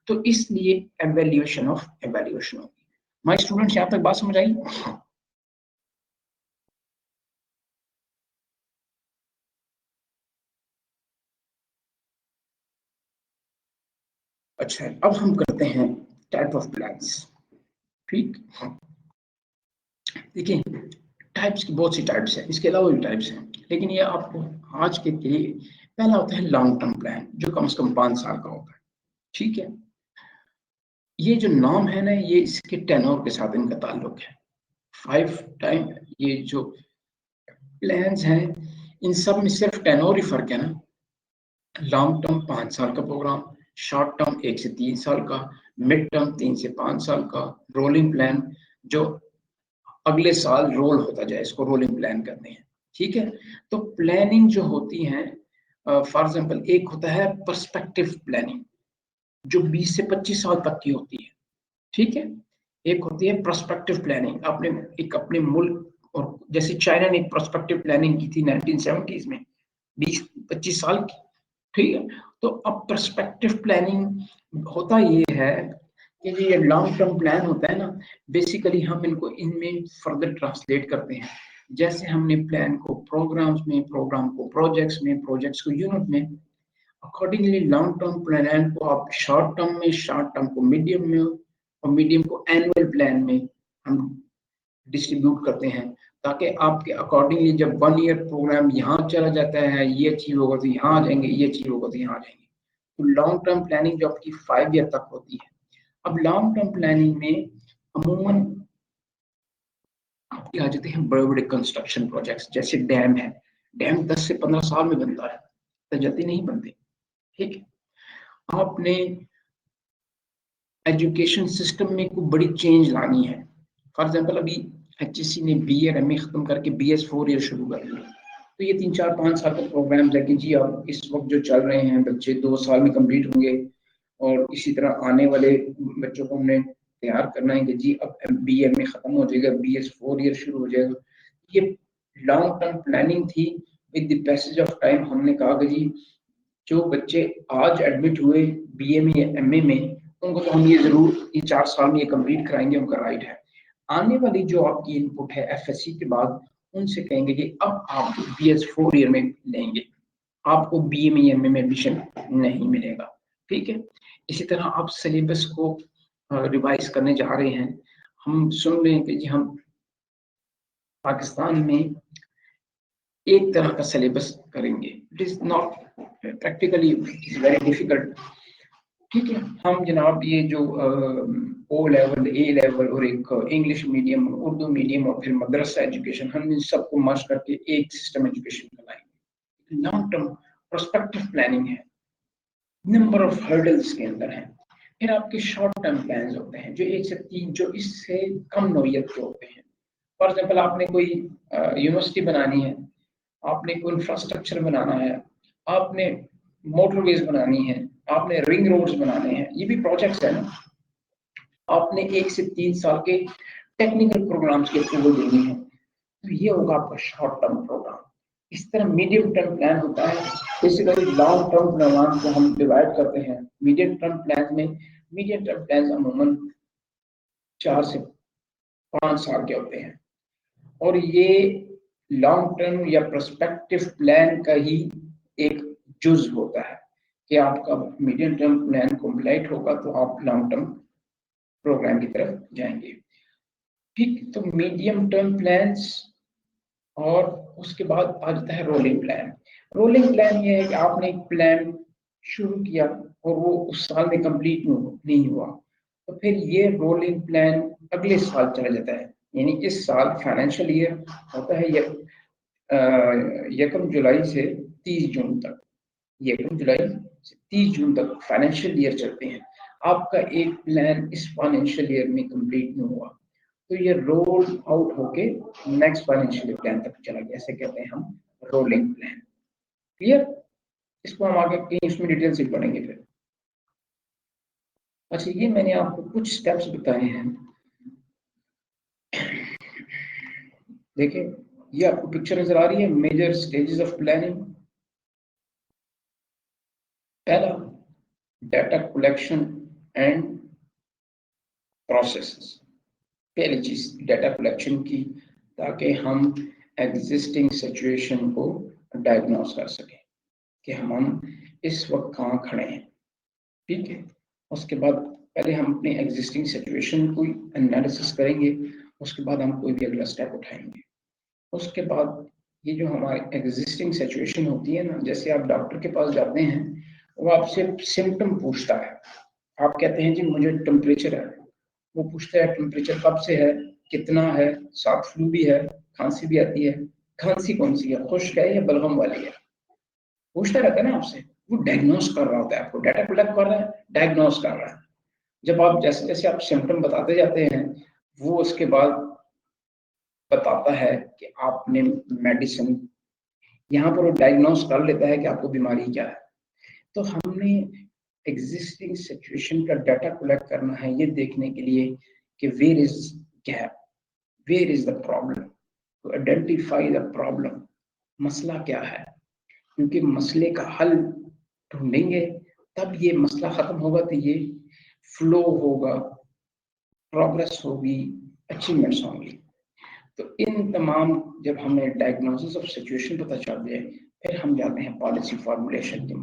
तो इसलिए एवेल्युएशन ऑफ एवेल्युएशन होगी। माय स्टूडेंट्स, यहाँ तक बात समझ आई। अच्छा, अब हम करते हैं टाइप ऑफ प्लान्स। ठीक, देखिए टाइप्स की बहुत सी टाइप्स हैं, इसके अलावा भी टाइप्स हैं, लेकिन ये आपको आज के लिए पहला होता है लॉन्ग टर्म प्लान, जो कम से कम 5 साल का होता है। ठीक है, ये जो नाम है ना, ये इसके टेनोर के साथ इनका ताल्लुक है। 5 टाइम ये जो प्लान्स हैं, इन सब में सिर्फ टेनोर ही फर्क है ना। लॉन्ग टर्म 5 साल का प्रोग्राम, शॉर्ट टर्म 1 से 3 साल का, मिड टर्म 3 से 5 साल का, रोलिंग प्लान जो अगले साल रोल होता जाए, इसको रोलिंग प्लान करते हैं। ठीक है, तो प्लानिंग जो होती है, फॉर एग्जांपल एक होता है पर्सपेक्टिव प्लानिंग, जो 20 से 25 साल तक की होती है। ठीक है, एक होती है प्रोस्पेक्टिव प्लानिंग, आपने एक अपने मुल्क, और जैसे चाइना ने एक प्रोस्पेक्टिव प्लानिंग की थी 1970s में, 20-25 साल की। ठीक है, तो अब पर्सपेक्टिव प्लानिंग होता ये है कि ये लॉन्ग टर्म प्लान होता है ना, बेसिकली हम इनको इनमें फर्दर ट्रांसलेट करते हैं। जैसे हमने प्लान को प्रोग्राम्स में, प्रोग्राम को प्रोजेक्ट्स में, प्रोजेक्ट्स को यूनिट में, अकॉर्डिंगली लॉन्ग टर्म प्लान को आप शॉर्ट टर्म में, शॉर्ट टर्म को मीडियम में, और मीडियम को एनुअल प्लान में हम डिस्ट्रीब्यूट करते हैं, ताकि आपके अकॉर्डिंगली जब 1 ईयर प्रोग्राम यहाँ चला जाता है, ये अचीव होगा तो यहाँ आ जाएंगे, ये अचीव होगा तो यहाँ आ जाएंगे। तो लॉन्ग टर्म प्लानिंग जो आपकी 5 ईयर तक होती है। अब लॉन्ग टर्म प्लानिंग में अमूमन आपके आ जाते हैं बड़े बड़े कंस्ट्रक्शन प्रोजेक्ट्स, जैसे डैम है। डैम 10 से 15 साल में बनता है, तो जल्दी नहीं बनते। ठीक है, आपने एजुकेशन सिस्टम में कोई बड़ी चेंज लानी है, फॉर एग्जांपल अभी एचएससी ने बीए और एमए खत्म करके बीएस 4 ईयर शुरू कर दिया, तो ये 3-4-5 साल का प्रोग्राम है कि जी अब इस वक्त जो चल रहे हैं बच्चे 2 साल में कंप्लीट होंगे, और इसी तरह आने वाले बच्चों को हमने तैयार करना है कि जी अब बी एम ए खत्म हो जाएगा, BS 4 ईयर शुरू हो जाएगा। ये लॉन्ग टर्म प्लानिंग थी। With the passage of time हमने कहा कि जी जो बच्चे आज एडमिट हुए BA में या MA में, उनको तो हम ये जरूर ये 4 साल में ये कंप्लीट कराएंगे, उनका राइट है। आने वाली जो आपकी इनपुट है FSC के बाद, उनसे कहेंगे कि अब आप BS 4 ईयर में लेंगे, आपको BA में या MA में एडमिशन नहीं मिलेगा। ठीक है, इसी तरह आप सिलेबस को रिवाइज करने जा रहे हैं। हम सुन रहे हैं कि जी हम पाकिस्तान में एक तरह का सिलेबस करेंगे, it is not practically, it is very difficult. ठीक है, हम जनाब ये जो O लेवल, A लेवल और एक इंग्लिश मीडियम, उर्दू मीडियम और फिर मदरसा एजुकेशन, हम इन सबको मर्ज करके एक सिस्टम एजुकेशन बनाएंगे। लॉन्ग टर्म प्रोस्पेक्टिव प्लानिंग है, नंबर ऑफ हर्डल्स के अंदर है। फिर आपके शॉर्ट टर्म प्लान होते हैं जो 1 से 3, जो इससे कम नौयत के होते हैं। फॉर एग्जाम्पल आपने कोई यूनिवर्सिटी बनानी है, आपने कोई इंफ्रास्ट्रक्चर बनाना है, आपने मोटरवेज बनानी है, आपने रिंग रोड्स बनाने हैं, ये भी प्रोजेक्ट्स है ना। आपने 1 से 3 साल के टेक्निकल प्रोग्राम्स की अप्रूवल देनी है, तो ये होगा आपका शॉर्ट टर्म प्रोग्राम। इस तरह मीडियम टर्म प्लान होता है। बेसिकली लॉन्ग टर्म प्लान को हम डिवाइड करते हैं मीडियम टर्म प्लान में। मीडियम टर्म प्लान अमूमन 4 से 5 साल के होते हैं, और ये लॉन्ग टर्म या प्रोस्पेक्टिव प्लान का ही एक जुज होता है कि आपका मीडियम टर्म प्लान कंप्लीट होगा तो आप लॉन्ग टर्म प्रोग्राम की तरफ जाएंगे। ठीक, तो मीडियम टर्म प्लान्स, और उसके बाद आ जाता है रोलिंग प्लान। रोलिंग प्लान ये है कि आपने एक प्लान शुरू किया और वो उस साल में कंप्लीट नहीं हुआ, तो फिर ये रोलिंग प्लान अगले साल चला जाता है। यानी इस साल फाइनेंशियल ईयर होता है 1 जुलाई से 30 जून तक, 1 जुलाई से 30 जून तक फाइनेंशियल ईयर चलते हैं। आपका एक प्लान इस फाइनेंशियल ईयर में कंप्लीट नहीं हुआ, तो ये रोल आउट होके नेक्स्ट फाइनेंशियल प्लान तक चला गया, ऐसे कहते हैं हम रोलिंग प्लान। क्लियर, इसको हम आगे कहीं इसमें डिटेल से पढ़ेंगे फिर। अच्छा, ये मैंने आपको कुछ स्टेप्स बताए हैं, देखिए ये आपको पिक्चर नजर आ रही है, मेजर स्टेजेस ऑफ प्लानिंग। पहला, डाटा कलेक्शन एंड प्रोसेसेस। पहली चीज डाटा कलेक्शन की, ताकि हम एग्जिस्टिंग सिचुएशन को डायग्नोस कर सकें कि हम इस वक्त कहाँ खड़े हैं। ठीक है, उसके बाद पहले हम अपने एग्जिस्टिंग सिचुएशन को एनालिसिस करेंगे, उसके बाद हम कोई भी अगला स्टेप उठाएंगे। उसके बाद ये जो हमारी एग्जिस्टिंग सिचुएशन होती है ना, जैसे आप डॉक्टर के पास जाते हैं, वो आपसे सिम्टम पूछता है। आप कहते हैं जी मुझे टेम्परेचर है, वो पूछता है टेम्परेचर कब से है, कितना है, साथ फ्लू भी है, खांसी भी आती है, खांसी कौन सी है, खुश्क है या बलगम वाली है, पूछता रहता है ना आपसे। वो डायग्नोस कर रहा होता है, आपको डाटा कलेक्ट कर रहा है, डायग्नोस कर रहा है। जब आप जैसे जैसे आप सिम्टम बताते जाते हैं, वो उसके बाद बताता है कि आपने मेडिसिन, यहाँ पर वो डायग्नोस कर लेता है कि आपको बीमारी क्या है। तो हमने एग्जिस्टिंग सिचुएशन का डाटा कलेक्ट करना है ये देखने के लिए कि where is gap, where is the problem, to identify the problem, मसला क्या है। क्योंकि मसले का हल ढूंढेंगे तब ये मसला खत्म होगा, तो ये फ्लो होगा, प्रोग्रेस होगी, अचीवमेंट्स होंगी। तो इन तमाम, जब हमें डायग्नोसिस ऑफ सिचुएशन पता चल जाए, फिर हम जाते हैं पॉलिसी फॉर्मुलेशन के,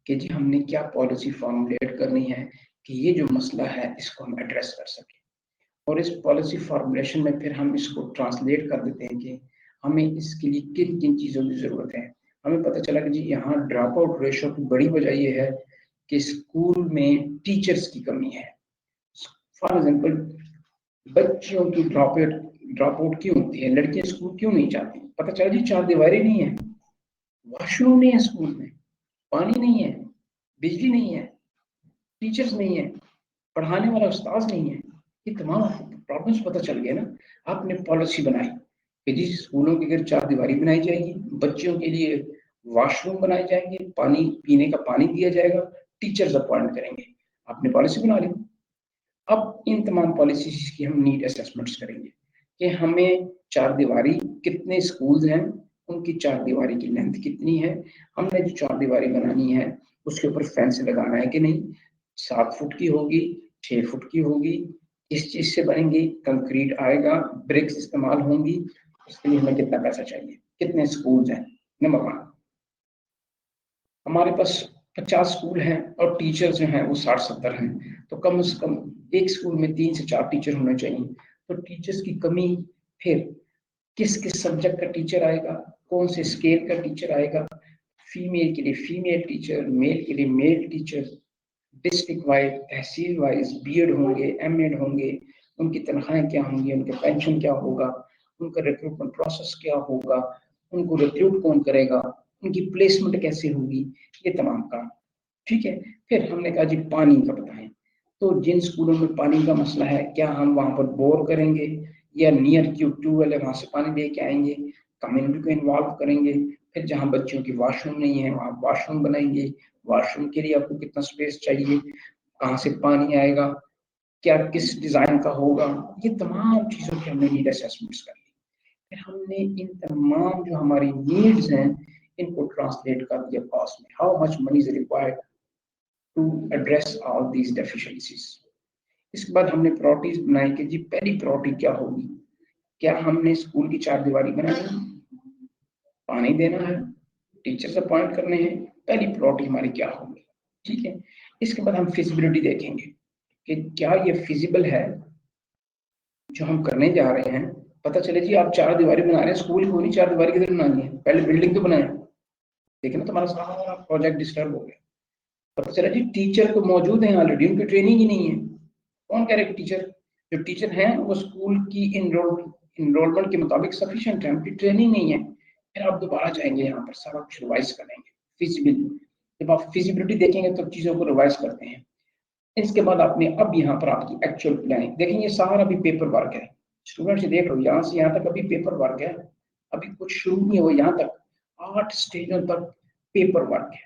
कि जी हमने क्या पॉलिसी फॉर्मुलेट करनी है कि ये जो मसला है इसको हम एड्रेस कर सकें। और इस पॉलिसी फॉर्मुलेशन में फिर हम इसको ट्रांसलेट कर देते हैं कि हमें इसके लिए किन किन चीज़ों की ज़रूरत है। हमें पता चला कि जी यहाँ ड्रॉप आउट रेशो की बड़ी वजह ये है कि स्कूल में टीचर्स की कमी है। फॉर एग्जाम्पल, बच्चियों की ड्रॉप आउट क्यों होती है, लड़कियां स्कूल क्यों नहीं जाती, पता चला जी चार दीवारें नहीं है, वॉशरूम नहीं है स्कूल में, पानी नहीं है, बिजली नहीं है, टीचर्स नहीं है, पढ़ाने वाला उस्ताद नहीं है। ये तमाम प्रॉब्लम्स पता चल गए ना। आपने पॉलिसी बनाई कि जी स्कूलों की अगर चार दीवारी बनाई जाएगी, बच्चियों के लिए वॉशरूम बनाए जाएंगे, पानी पीने का पानी दिया जाएगा, टीचर्स अपॉइंट करेंगे, आपने पॉलिसी बना ली। अब इन तमाम पॉलिसीज की हम नीड असेसमेंट्स करेंगे कि हमें चार दीवारी, कितने स्कूल्स हैं, उनकी चार दीवारी की लेंथ कितनी है, हमने जो चार दीवारी बनानी है उसके ऊपर फेंस लगाना है कि नहीं, 7 फुट की होगी, 6 फुट की होगी, किस चीज से बनेंगी, कंक्रीट आएगा, ब्रिक्स इस्तेमाल होंगी, उसके लिए हमें कितना पैसा चाहिए, कितने स्कूल्स हैं। नंबर 1, हमारे पास 50 स्कूल हैं और टीचर जो हैं वो 60-70 हैं, तो कम से कम एक स्कूल में 3 से 4 टीचर होने चाहिए। तो टीचर्स की कमी, फिर किस किस सब्जेक्ट का टीचर आएगा, कौन से स्केल का टीचर आएगा, फीमेल के लिए फीमेल टीचर, मेल के लिए मेल टीचर, डिस्ट्रिक्ट वाइज, तहसील वाइज बीएड होंगे, एमएड होंगे, उनकी तनख्वाहें क्या होंगी, उनके पेंशन क्या होगा, उनका रिक्रूटमेंट प्रोसेस क्या होगा, उनको रिक्रूट कौन करेगा, उनकी प्लेसमेंट कैसे होगी, ये तमाम काम। ठीक है। फिर हमने कहा जी पानी का बताएं, तो जिन स्कूलों में पानी का मसला है, क्या हम वहां पर बोर करेंगे या नियर ट्यूबवेल है वहां से पानी लेके आएंगे, कम्युनिटी को इन्वॉल्व करेंगे। फिर जहां बच्चों की वॉशरूम नहीं है वहां वॉशरूम बनाएंगे, वॉशरूम के लिए आपको कितना स्पेस चाहिए, कहाँ से पानी आएगा, क्या किस डिजाइन का होगा, ये तमाम चीजों की हमने नीड असेसमेंट्स कर ली। फिर हमने इन तमाम जो हमारी नीड्स हैं इनको ट्रांसलेट कर दिया कॉस्ट में, how much money is required to address all these deficiencies. इसके बाद हमने प्रायोरिटीज बनाई कि जी पहली प्रायोरिटी क्या होगी, क्या हमने स्कूल की चार दीवारी बनानी, पानी देना है, टीचर्स अपॉइंट करने हैं, पहली प्रायोरिटी हमारी क्या होगी। ठीक है। इसके बाद हम फिजिबिलिटी देखेंगे कि क्या ये फिजिबल है जो हम करने जा रहे हैं। पता चले जी आप चार दीवारी बना रहे हैं, स्कूल को नहीं, चार दीवारी किधर बनानी है, पहले बिल्डिंग तो बनाए, लेकिन तुम्हारा सारा प्रोजेक्ट डिस्टर्ब हो गया। पता चला जी टीचर तो मौजूद हैं ऑलरेडी, उनकी ट्रेनिंग ही नहीं है। कौन कह रहे टीचर, जो टीचर हैं वो स्कूल की इनरोलमेंट के मुताबिक सफिशिएंट है, उनकी ट्रेनिंग नहीं है। फिर आप दोबारा जाएंगे यहाँ पर सारा कुछ रिवाइज करेंगे, फिजिबिलिटी। जब आप फिजिबिलिटी देखेंगे तो चीजों को रिवाइज करते हैं। इसके बाद आपने अब यहाँ पर आपकी एक्चुअल प्लानिंग देखेंगे, ये सारा अभी पेपर वर्क है। स्टूडेंट से देख लो यहाँ से यहाँ तक अभी पेपर वर्क है, अभी कुछ शुरू नहीं हुआ, यहाँ तक 8 स्टेजों तक पेपर वर्क है।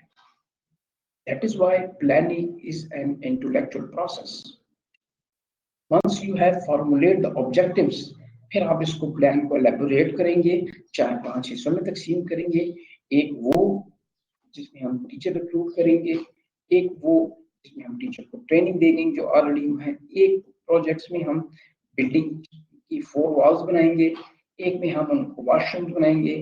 That is why planning is an intellectual process. Once you have formulate the objectives, फिर आप इसको प्लान को एलेबोरेट करेंगे, 4-5 हिस्सों में तकसीम करेंगे। एक वो जिसमें हम टीचर रिक्रूट करेंगे, एक वो जिसमें हम टीचर को ट्रेनिंग देंगे जो ऑलरेडी है, एक प्रोजेक्ट्स में हम बिल्डिंग की 4 वॉल्स बनाएंगे, एक में हम उनको वॉशरूम बनाएंगे,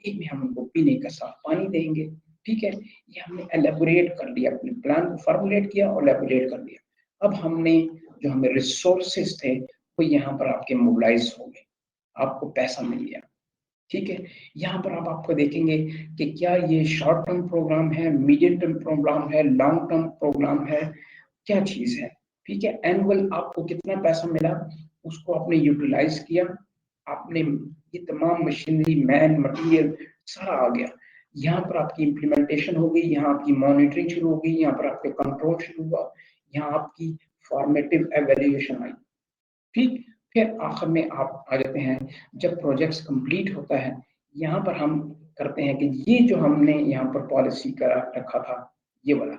एक में हम उनको पीने का साफ पानी देंगे। ठीक है, ये हमने एलेबोरेट कर लिया, अपने प्लान को फॉर्मुलेट किया और एलेबोरेट कर दिया। अब हमने जो हमें रिसोर्सेस थे वो यहाँ पर आपके मोबिलाइज हो गए, आपको पैसा मिल गया। ठीक है, यहाँ पर आप आपको देखेंगे कि क्या ये शॉर्ट टर्म प्रोग्राम है, मीडियम टर्म प्रोग्राम है, लॉन्ग टर्म प्रोग्राम है, क्या चीज है। ठीक है, एनुअल आपको कितना पैसा मिला, उसको आपने यूटिलाइज किया, आपने ये तमाम मशीनरी, मैन, मटेरियल सारा आ गया। यहाँ पर आपकी इम्प्लीमेंटेशन हो गई, यहाँ आपकी मॉनिटरिंग शुरू हो गई, यहाँ पर आपके कंट्रोल शुरू हुआ, यहाँ आपकी फॉर्मेटिव एवेल्युएशन आई। ठीक, फिर आखिर में आप आ जाते हैं जब प्रोजेक्ट्स कंप्लीट होता है, यहाँ पर हम करते हैं कि ये जो हमने यहाँ पर पॉलिसी करा रखा था, ये वाला,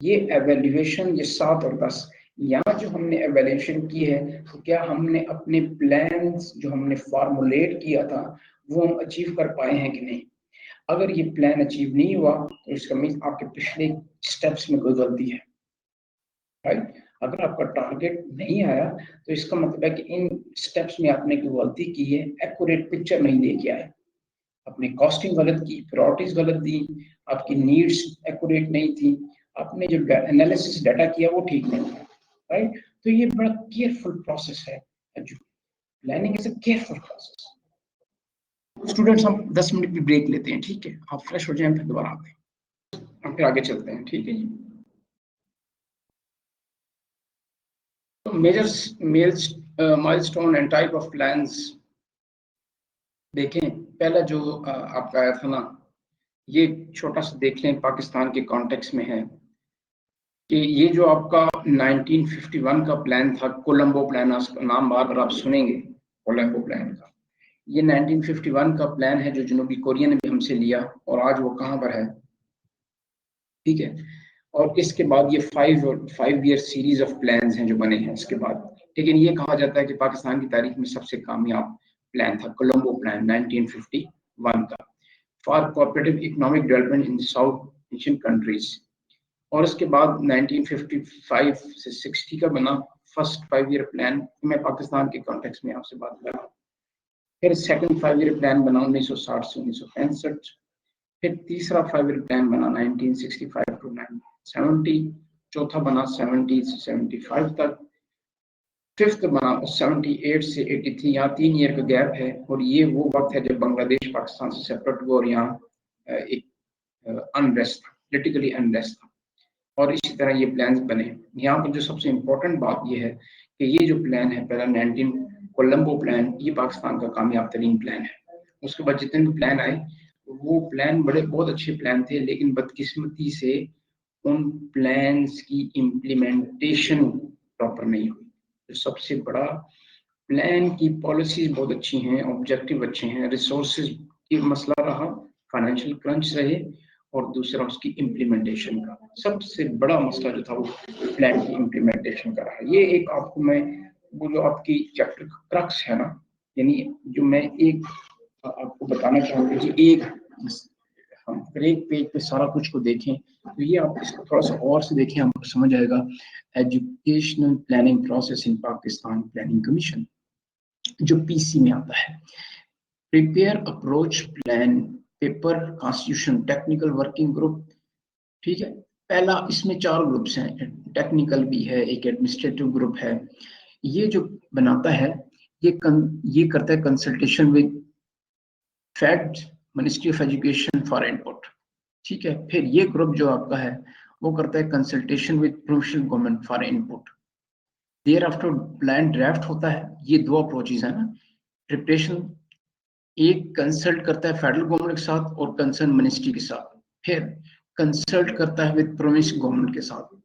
ये एवेल्युएशन, ये 7 और 10, यहाँ जो हमने एवेल्युएशन की है, तो क्या हमने अपने प्लान्स जो हमने फॉर्मुलेट किया था वो हम अचीव कर पाए हैं कि नहीं। अगर ये प्लान अचीव नहीं हुआ तो इसका मीन आपके पिछले स्टेप्स में कोई गलती है, राइट। अगर आपका टारगेट नहीं आया तो इसका मतलब है कि इन स्टेप्स में आपने कोई गलती की है, एक्यूरेट पिक्चर नहीं दे के आए, अपनी कॉस्टिंग गलत की, प्रायोरिटीज गलत दी, आपकी नीड्स एक्यूरेट नहीं थी, आपने जो एनालिसिस डाटा किया वो ठीक नहीं था, राइट। तो ये बड़ा केयरफुल प्रोसेस है, planning is a careful process. Students, हम 10 मिनट की ब्रेक लेते हैं, ठीक है, आप फ्रेश हो जाएं, फिर दोबारा आते हैं, हम फिर आगे चलते हैं, ठीक है जी। तो major milestone and type of plans देखें। पहला जो आपका आया था ना, ये छोटा सा देख लें, पाकिस्तान के कॉन्टेक्स्ट में है कि ये जो आपका 1951 का प्लान था, कोलंबो प्लान, उसका नाम बार बार आप सुनेंगे, कोलंबो प्लान का। ये 1951 का प्लान है जो जनूबी कोरिया ने भी हमसे लिया, और आज वो कहाँ पर है, ठीक है। और इसके बाद ये 5 ईयर सीरीज ऑफ प्लान्स हैं जो बने हैं इसके बाद। लेकिन ये कहा जाता है कि पाकिस्तान की तारीख में सबसे कामयाब प्लान था कोलंबो प्लान 1951 का, for cooperative economic development in south Asian countries. और उसके बाद 1955 से 60 का बना फर्स्ट 5 ईयर प्लान, मैं पाकिस्तान के कॉन्टेक्स्ट में आपसे बात कर रहा हूँ। फिर सेकंड 5 ईयर प्लान बना 1960 से 1965। फिर तीसरा 5 ईयर प्लान बना 1965 टू 1970। चौथा बना 70 से 75 तक। फिफ्थ बना 78 से 83, यहाँ 3 ईयर का गैप है, और ये वो वक्त है जब बांग्लादेश पाकिस्तान से सेपरेट हुआ और यहाँ एक अनरेस्ट, पोलिटिकली अनरेस्ट था। और इसी तरह ये प्लान्स बने। यहाँ पर जो सबसे इम्पोर्टेंट बात ये है कि ये जो प्लान है पहला 19 कोलंबो प्लान, ये पाकिस्तान का कामयाब तरीन प्लान है। उसके बाद जितने भी प्लान आए वो प्लान बड़े बहुत अच्छे प्लान थे, लेकिन बदकिस्मती से उन प्लान्स की इम्प्लीमेंटेशन प्रॉपर नहीं हुई। तो सबसे बड़ा, प्लान की पॉलिसीज बहुत अच्छी हैं, ऑब्जेक्टिव अच्छे हैं, रिसोर्सेज की मसला रहा, फाइनेंशियल क्रंच रहे, और दूसरा उसकी इम्प्लीमेंटेशन का सबसे बड़ा मसला जो था वो प्लान की इम्प्लीमेंटेशन का रहा। ये एक आपको मैं वो जो आपकी चैप्टर का क्रक्स है ना, यानी जो मैं एक आपको बताना चाहूँगा कि एक हम अगर एक पेज पे सारा कुछ को देखें तो ये आप इसको थोड़ा सा और से देखें, हमको समझ आएगा। Educational planning process in Pakistan planning commission, जो पीसी में आता है, prepare approach plan paper constitution technical working group. ठीक है, पहला इसमें 4 ग्रुप्स हैं, टेक्निकल भी है, एक एडमिनिस्ट्रेटिव ग्रुप है। ये जो बनाता है ये करता है consultation with fed ministry of education for input. ठीक है, फिर ये ग्रुप जो आपका है वो करता है consultation with provincial government for input. Thereafter plan draft होता है। ये 2 अप्रोचेज है ना, प्रिपरेशन, एक कंसल्ट करता है फेडरल गवर्नमेंट के साथ और कंसर्न मिनिस्ट्री के साथ, फिर कंसल्ट करता है विद प्रोविंशियल गवर्नमेंट के साथ,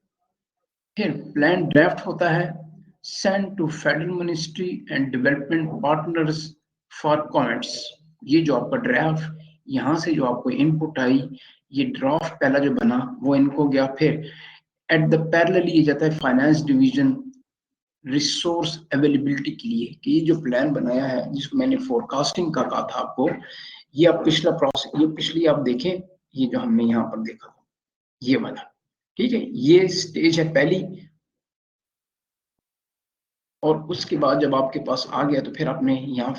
फिर प्लान ड्राफ्ट होता है, send to federal ministry and development partners for comments. ये जो आपका ड्राफ्ट, यहाँ से जो आपको इनपुट आई, ये ड्राफ्ट पहला जो बना वो इनको गया, फिर एट द पैरेलल ये जाता है फाइनेंस डिवीजन रिसोर्स अवेलेबिलिटी के लिए, कि ये जो प्लान बनाया है जिसको मैंने फोरकास्टिंग का कहा था आपको, ये आप पिछला प्रोसेस, ये पिछली आप देखें, ये जो हमने यहाँ पर देखा था ये वाला, ठीक है, ये स्टेज है पहली। और उसके बाद जब आपके पास आ गया तो फिर आपने यहाँ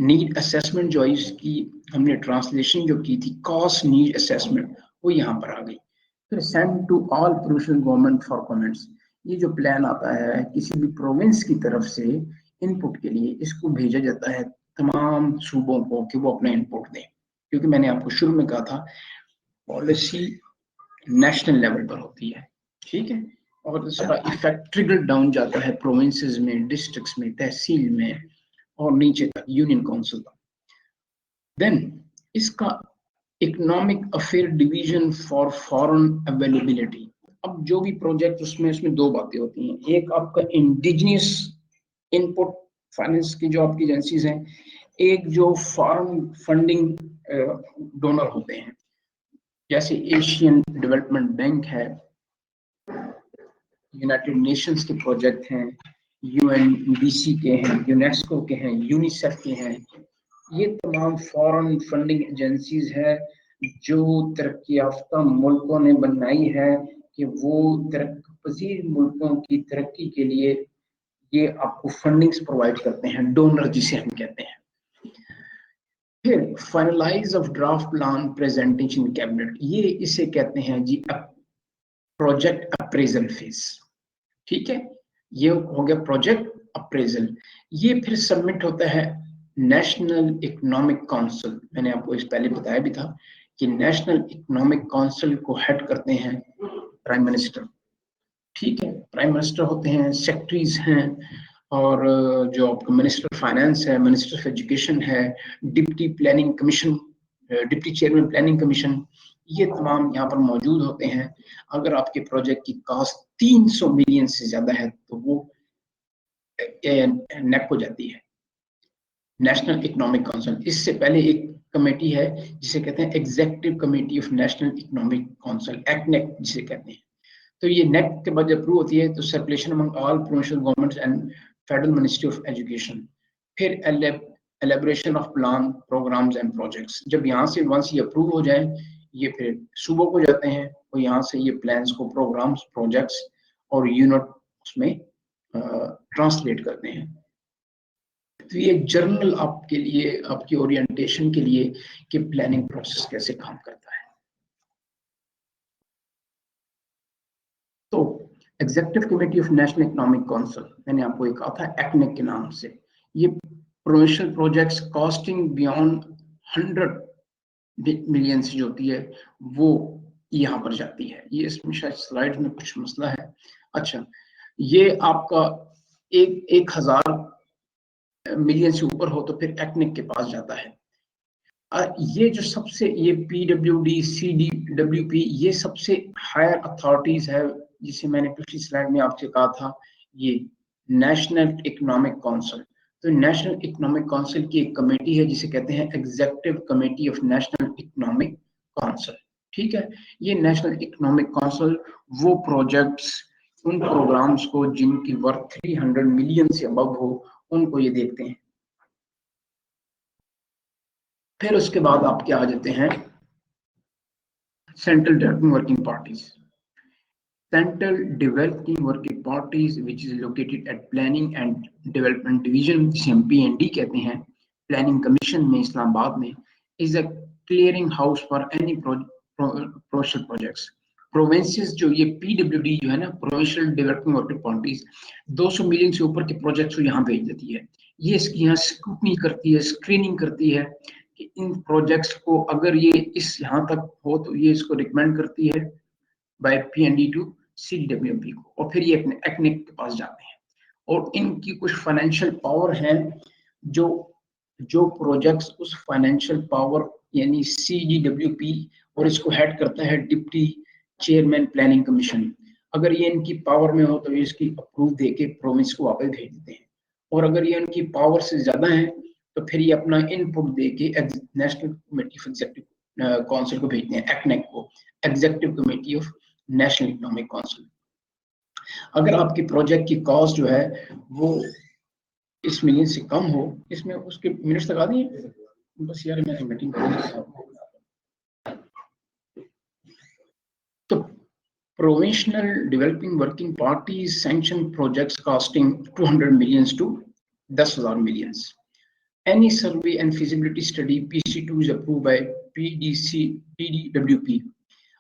नीड असेसमेंट जो है इसकी हमने ट्रांसलेशन जो की थी, कॉस्ट नीड असेसमेंट, वो यहाँ पर आ गई। फिर send to all provincial government for comments, ये जो प्लान आता है किसी भी प्रोविंस की तरफ से इनपुट के लिए, इसको भेजा जाता है तमाम सूबों को कि वो अपना इनपुट दें, क्योंकि मैंने आपको शुरू में कहा था पॉलिसी नेशनल लेवल पर होती है, ठीक है, और इसका इफेक्ट ट्रिकल डाउन जाता है प्रोविंसेस में, डिस्ट्रिक्ट्स में, तहसील में और नीचे तक यूनियन काउंसिल तक। देन इसका economic affair division for foreign availability. अब जो भी प्रोजेक्ट उसमें दो बातें होती हैं, एक आपका इंडिजिनियस इनपुट फाइनेंस की जो आपकी एजेंसीज हैं, एक जो फॉरेन फंडिंग डोनर होते हैं, जैसे एशियन डेवलपमेंट बैंक है, यूनाइटेड नेशंस के प्रोजेक्ट हैं, यूएनडीसी के हैं, यूनेस्को के हैं, यूनिसेफ के हैं, ये तमाम फॉरेन फंडिंग एजेंसीज है जो तरक्की याफ्ता मुल्कों ने बनाई है कि वो तरक्की पजीर मुल्कों की तरक्की के लिए ये आपको फंडिंग्स प्रोवाइड करते हैं, डोनर जिसे हम कहते हैं। फिर finalise of draft plan presentation cabinet, ये इसे कहते हैं जी प्रोजेक्ट अप्रेजल फेज, ठीक है, ये हो गया प्रोजेक्ट अप्रेजल। ये फिर सबमिट होता है नेशनल इकोनॉमिक काउंसिल, मैंने आपको इस पहले बताया भी था कि नेशनल इकोनॉमिक काउंसिल को हेड करते हैं प्राइम मिनिस्टर, ठीक है, प्राइम मिनिस्टर होते हैं, सेक्रेटरीज हैं, और जो आपका मिनिस्टर फाइनेंस है, मिनिस्टर ऑफ एजुकेशन है, deputy planning commission, deputy chairman planning commission, ये तमाम यहाँ पर मौजूद होते हैं। अगर आपके प्रोजेक्ट की कॉस्ट 300 मिलियन से ज्यादा है तो वो नेक हो जाती है, नेशनल इकोनॉमिक काउंसिल। इससे पहले एक कमेटी है जिसे कहते हैं executive committee of national economic council, एक्नेक जिसे कहते हैं। तो ये नेक के बाद जब अप्रूव होती है तो circulation among all provincial governments and federal ministry of education. फिर elaboration of plan programmes and projects, जब यहाँ से वंस ये अप्रूव हो जाए ये फिर सूबों को जाते हैं और यहाँ से ये प्लान्स को प्रोग्राम्स, प्रोजेक्ट्स और यूनिट उसमें ट्रांसलेट करते हैं। तो ये जर्नल आपके लिए, आपकी ओरिएंटेशन के लिए कि प्लानिंग प्रोसेस कैसे काम करता है। तो executive committee of national economic council, मैंने आपको एक कहा था एक्नेक के नाम से, ये provincial projects costing beyond 100 million से जो होती है वो यहाँ पर जाती है। ये इसमें शायद स्लाइड में कुछ मसला है। अच्छा, ये आपका 1000 मिलियन से ऊपर हो तो फिर एक्नेक के पास जाता है। ये जो सबसे, ये PWD, CDWP, ये सबसे हायर अथॉरिटीज है, जिसे मैंने पिछली स्लाइड में आपसे कहा था, ये नेशनल इकोनॉमिक काउंसिल। तो नेशनल इकोनॉमिक काउंसिल की एक कमेटी है जिसे कहते हैं executive committee of national economic council, ठीक है। ये नेशनल इकोनॉमिक काउंसिल वो प्रोजेक्ट्स, उन प्रोग्राम्स को जिनकी वर्थ 300 मिलियन से अबव हो, उनको ये देखते हैं। फिर उसके बाद आप क्या आ जाते हैं, central developing working parties. Central Developing Working Parties, which is located at Planning and Development Division, जिसे हम PND कहते हैं, प्लानिंग कमीशन में इस्लामाबाद में, is a clearing house for any provincial projects. Provinces जो ये PWD जो है ना, provincial development working parties, 200 million से ऊपर के प्रोजेक्ट्स को यहाँ भेज देती है। ये इसकी यहाँ स्क्रूटनी करती है, स्क्रीनिंग करती है कि इन प्रोजेक्ट्स को अगर ये इस यहाँ तक हो तो ये इसको रिकमेंड करती है बाय PND टू CWP को, और फिर ये अपने एक्नेक के पास जाते हैं। और इनकी कुछ फाइनेंशियल पावर है, जो जो प्रोजेक्ट्स उस फाइनेंशियल पावर यानी CDWP, और इसको हेड करता है डिप्टी चेयरमैन प्लानिंग कमीशन। अगर ये इनकी पावर में हो तो ये इसकी अप्रूव देके प्रोविंस को वापस भेज देते हैं, और अगर ये इनकी पावर से ज्यादा है तो फिर ये अपना इनपुट देके national committee of executive council को भेजते हैं, एक्नेक को, executive committee of national economic council. अगर आपकी प्रोजेक्ट की कॉस्ट जो है वो इस मिलियन से कम हो, इसमें उसके मिनट्स लगा दिए बस यार, मैंने मीटिंग करनी है। तो Provincial developing working parties sanction projects costing 200 millions to 10,000 millions. Any survey and feasibility study PC2 is approved by PDWP.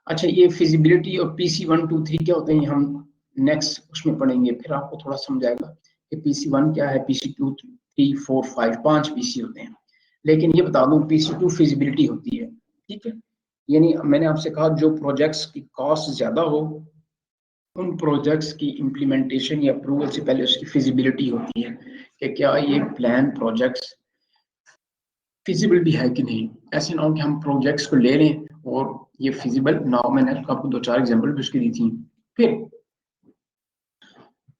अच्छा, ये फिजिबिलिटी और PC 1 2 3 क्या होते हैं हम नेक्स्ट उसमें पढ़ेंगे, फिर आपको थोड़ा समझाएगा कि PC1 क्या है, PC2 3 4 5 5 PC होते हैं। लेकिन ये बता दूं PC2 फिजिबिलिटी होती है, ठीक है। यानी मैंने आपसे कहा जो प्रोजेक्ट्स की कॉस्ट ज्यादा हो उन प्रोजेक्ट्स की इम्प्लीमेंटेशन या अप्रूवल से पहले उसकी फिजिबिलिटी होती है कि क्या ये प्लान प्रोजेक्ट्स फिजिबल भी है कि नहीं। ऐसे ना हो कि हम प्रोजेक्ट्स को ले लें और ये फिजिबल ना हो। मैंने आपको 2-4 एग्जांपल भी उसकी दी थी। फिर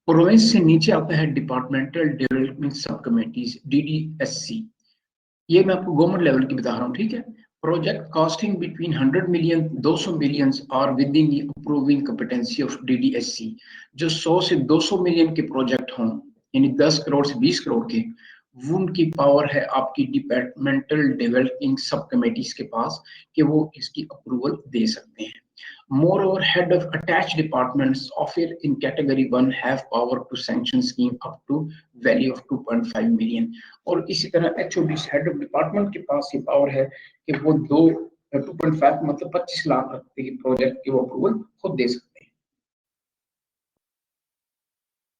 प्रोविंस से नीचे आता है डिपार्टमेंटल डेवलपमेंट सब कमेटीज DDSC। ये मैं आपको गवर्नमेंट लेवल की बता रहा हूँ, ठीक है। Project costing between 100 million 200 million और within approving competency of DDSC। जो 100 से 200 मिलियन के प्रोजेक्ट हों, यानी 10 करोड़ से 20 करोड़ के, उनकी पावर है आपकी डिपार्टमेंटल डेवलपिंग सब कमेटीज के पास कि वो इसकी अप्रूवल दे सकते हैं। Moreover, head of attached departments offer in category 1 have power to sanction scheme up to value of 2.5 million। और इसी तरह HOD head of department के पास ये पावर है कि वो 2.5 मतलब 25 लाख रखते हैं प्रोजेक्ट की वो अप्रूवल खुद दे सकते हैं।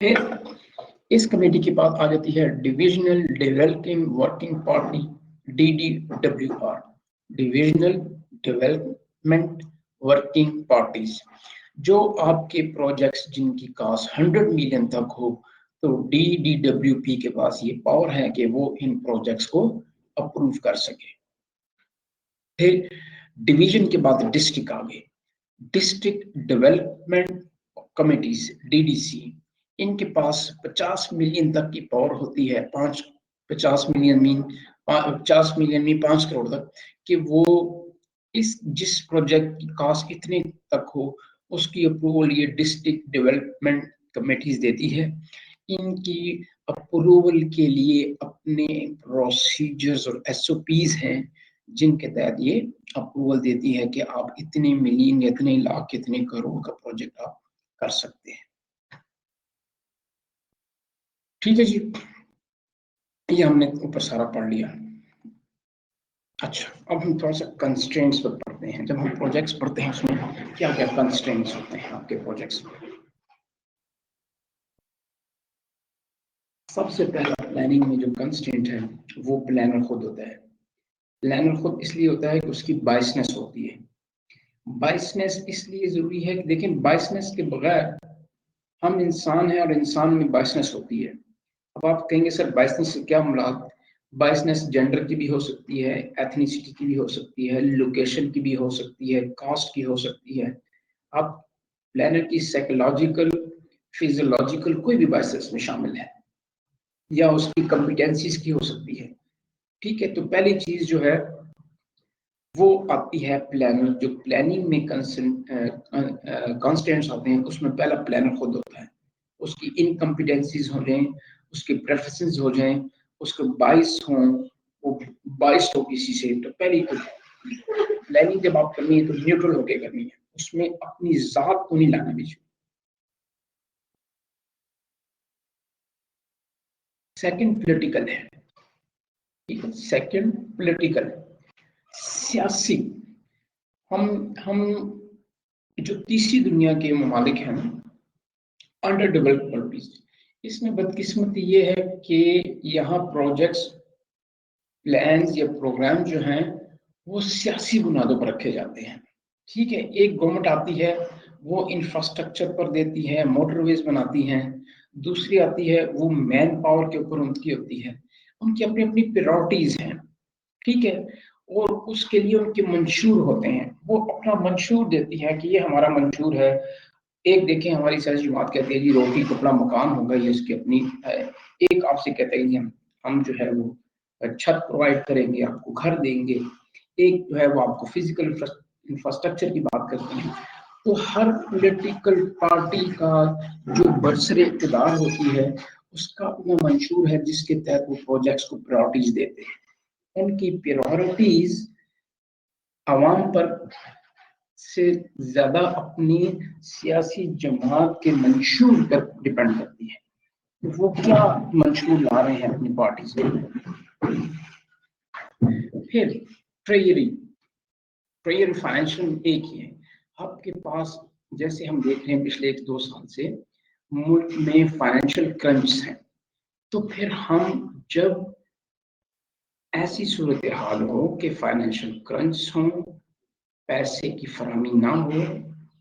फिर इस कमेटी के बाद आ जाती है divisional developing working party DDWR, divisional development working parties. जो आपके प्रोजेक्ट्स जिनकी कॉस्ट 100 मिलियन तक हो तो DDWP के पास ये पावर है कि वो इन प्रोजेक्ट्स को अप्रूव कर सके। फिर डिवीजन के बाद डिस्ट्रिक्ट आ गए, डिस्ट्रिक्ट डेवलपमेंट कमिटीज DDC। इनके पास 50 मिलियन तक की पावर होती है, 50 मिलियन मीन 5 करोड़ तक, कि वो इस जिस प्रोजेक्ट की कॉस्ट इतने तक हो उसकी अप्रूवल ये डिस्ट्रिक्ट डेवलपमेंट कमेटीज देती है। इनकी अप्रूवल के लिए अपने प्रोसीजर्स और SOPs हैं जिनके तहत ये अप्रूवल देती है कि आप इतने मिलियन, इतने लाख, इतने करोड़ का प्रोजेक्ट आप कर सकते हैं। ठीक है जी, ये हमने ऊपर सारा पढ़ लिया। अच्छा, अब हम थोड़ा सा कंस्ट्रेंट्स पर पढ़ते हैं। जब हम प्रोजेक्ट्स पढ़ते हैं उसमें क्या क्या कंस्ट्रेंट्स होते हैं आपके प्रोजेक्ट्स में। सबसे पहला प्लानिंग में जो कंस्ट्रेंट है वो प्लानर खुद होता है। प्लानर खुद इसलिए होता है कि उसकी बायसनेस होती है। बायसनेस इसलिए जरूरी है कि देखें, बायसनेस के बगैर हम इंसान हैं और इंसान में बायसनेस होती है। अब आप कहेंगे सर बायसनेस से क्या मुराद? बायसनेस जेंडर की भी हो सकती है, एथनिसिटी की भी हो सकती है, लोकेशन की भी हो सकती है, कास्ट की हो सकती है। अब प्लानर की साइकोलॉजिकल, फिजियोलॉजिकल कोई भी बायसनेस में शामिल है, या उसकी कॉम्पिटेंसीज की हो सकती है। ठीक है, तो पहली चीज जो है वो आती है प्लानर। जो प्लानिंग में कंस्टेंट्स आते हैं उसमें पहला प्लानर खुद होता है। उसकी इनकम्पिटेंसीज हो जाएं, उसके प्रेफरेंसेस हो जाएं, उसके बाइस हों, वो बाइस हो किसी से, तो पहली तो प्लानिंग जब आप करनी है तो न्यूट्रल होकर करनी है, उसमें अपनी जात को नहीं लाना बीच में। सेकंड पॉलिटिकल है, ठीक है, सेकंड पॉलिटिकल सियासी। हम जो तीसरी दुनिया के ममालिक हैं अंडर डेवलप्ड कंट्रीज, इसमें बदकिस्मती ये है कि यहाँ प्रोजेक्ट्स, प्लान्स या प्रोग्राम जो हैं वो सियासी बुनियादों पर रखे जाते हैं। ठीक है, एक गवर्नमेंट आती है वो इंफ्रास्ट्रक्चर पर देती है, मोटरवेज बनाती है। दूसरी आती है वो मैन पावर के ऊपर उनकी होती है, उनकी अपनी अपनी प्रायोरिटीज हैं। ठीक है, और उसके लिए उनके मंशूर होते हैं, वो अपना मंशूर देती है कि ये हमारा मंशूर है। एक देखें, हमारी सारी जमात कहती है जी रोटी कपड़ा मकान होगा, ये इसकी अपनी है। एक आपसे कहते हैं जी हम जो है वो छत प्रोवाइड करेंगे, आपको घर देंगे। एक जो है वो आपको फिजिकल इंफ्रास्ट्रक्चर की बात करती है। तो हर पॉलिटिकल पार्टी का जो बरसरे इक़्तिदार होती है उसका अपना मंशूर है जिसके तहत वो प्रोजेक्ट्स को प्रायोरिटीज देते हैं। उनकी प्रायोरिटीज आवाम पर से ज्यादा अपनी सियासी जमात के मंशूर पर डिपेंड करती है, वो क्या मंशूर ला रहे हैं अपनी पार्टी से। फिर ट्रेजरी फाइनेंशियल एक ही है। आपके पास जैसे हम देख रहे हैं पिछले 1-2 साल से मुल्क में फाइनेंशियल क्रंच है, तो फिर हम जब ऐसी सूरत हाल हो कि फाइनेंशियल क्रंच हो, पैसे की फराहमी ना हो,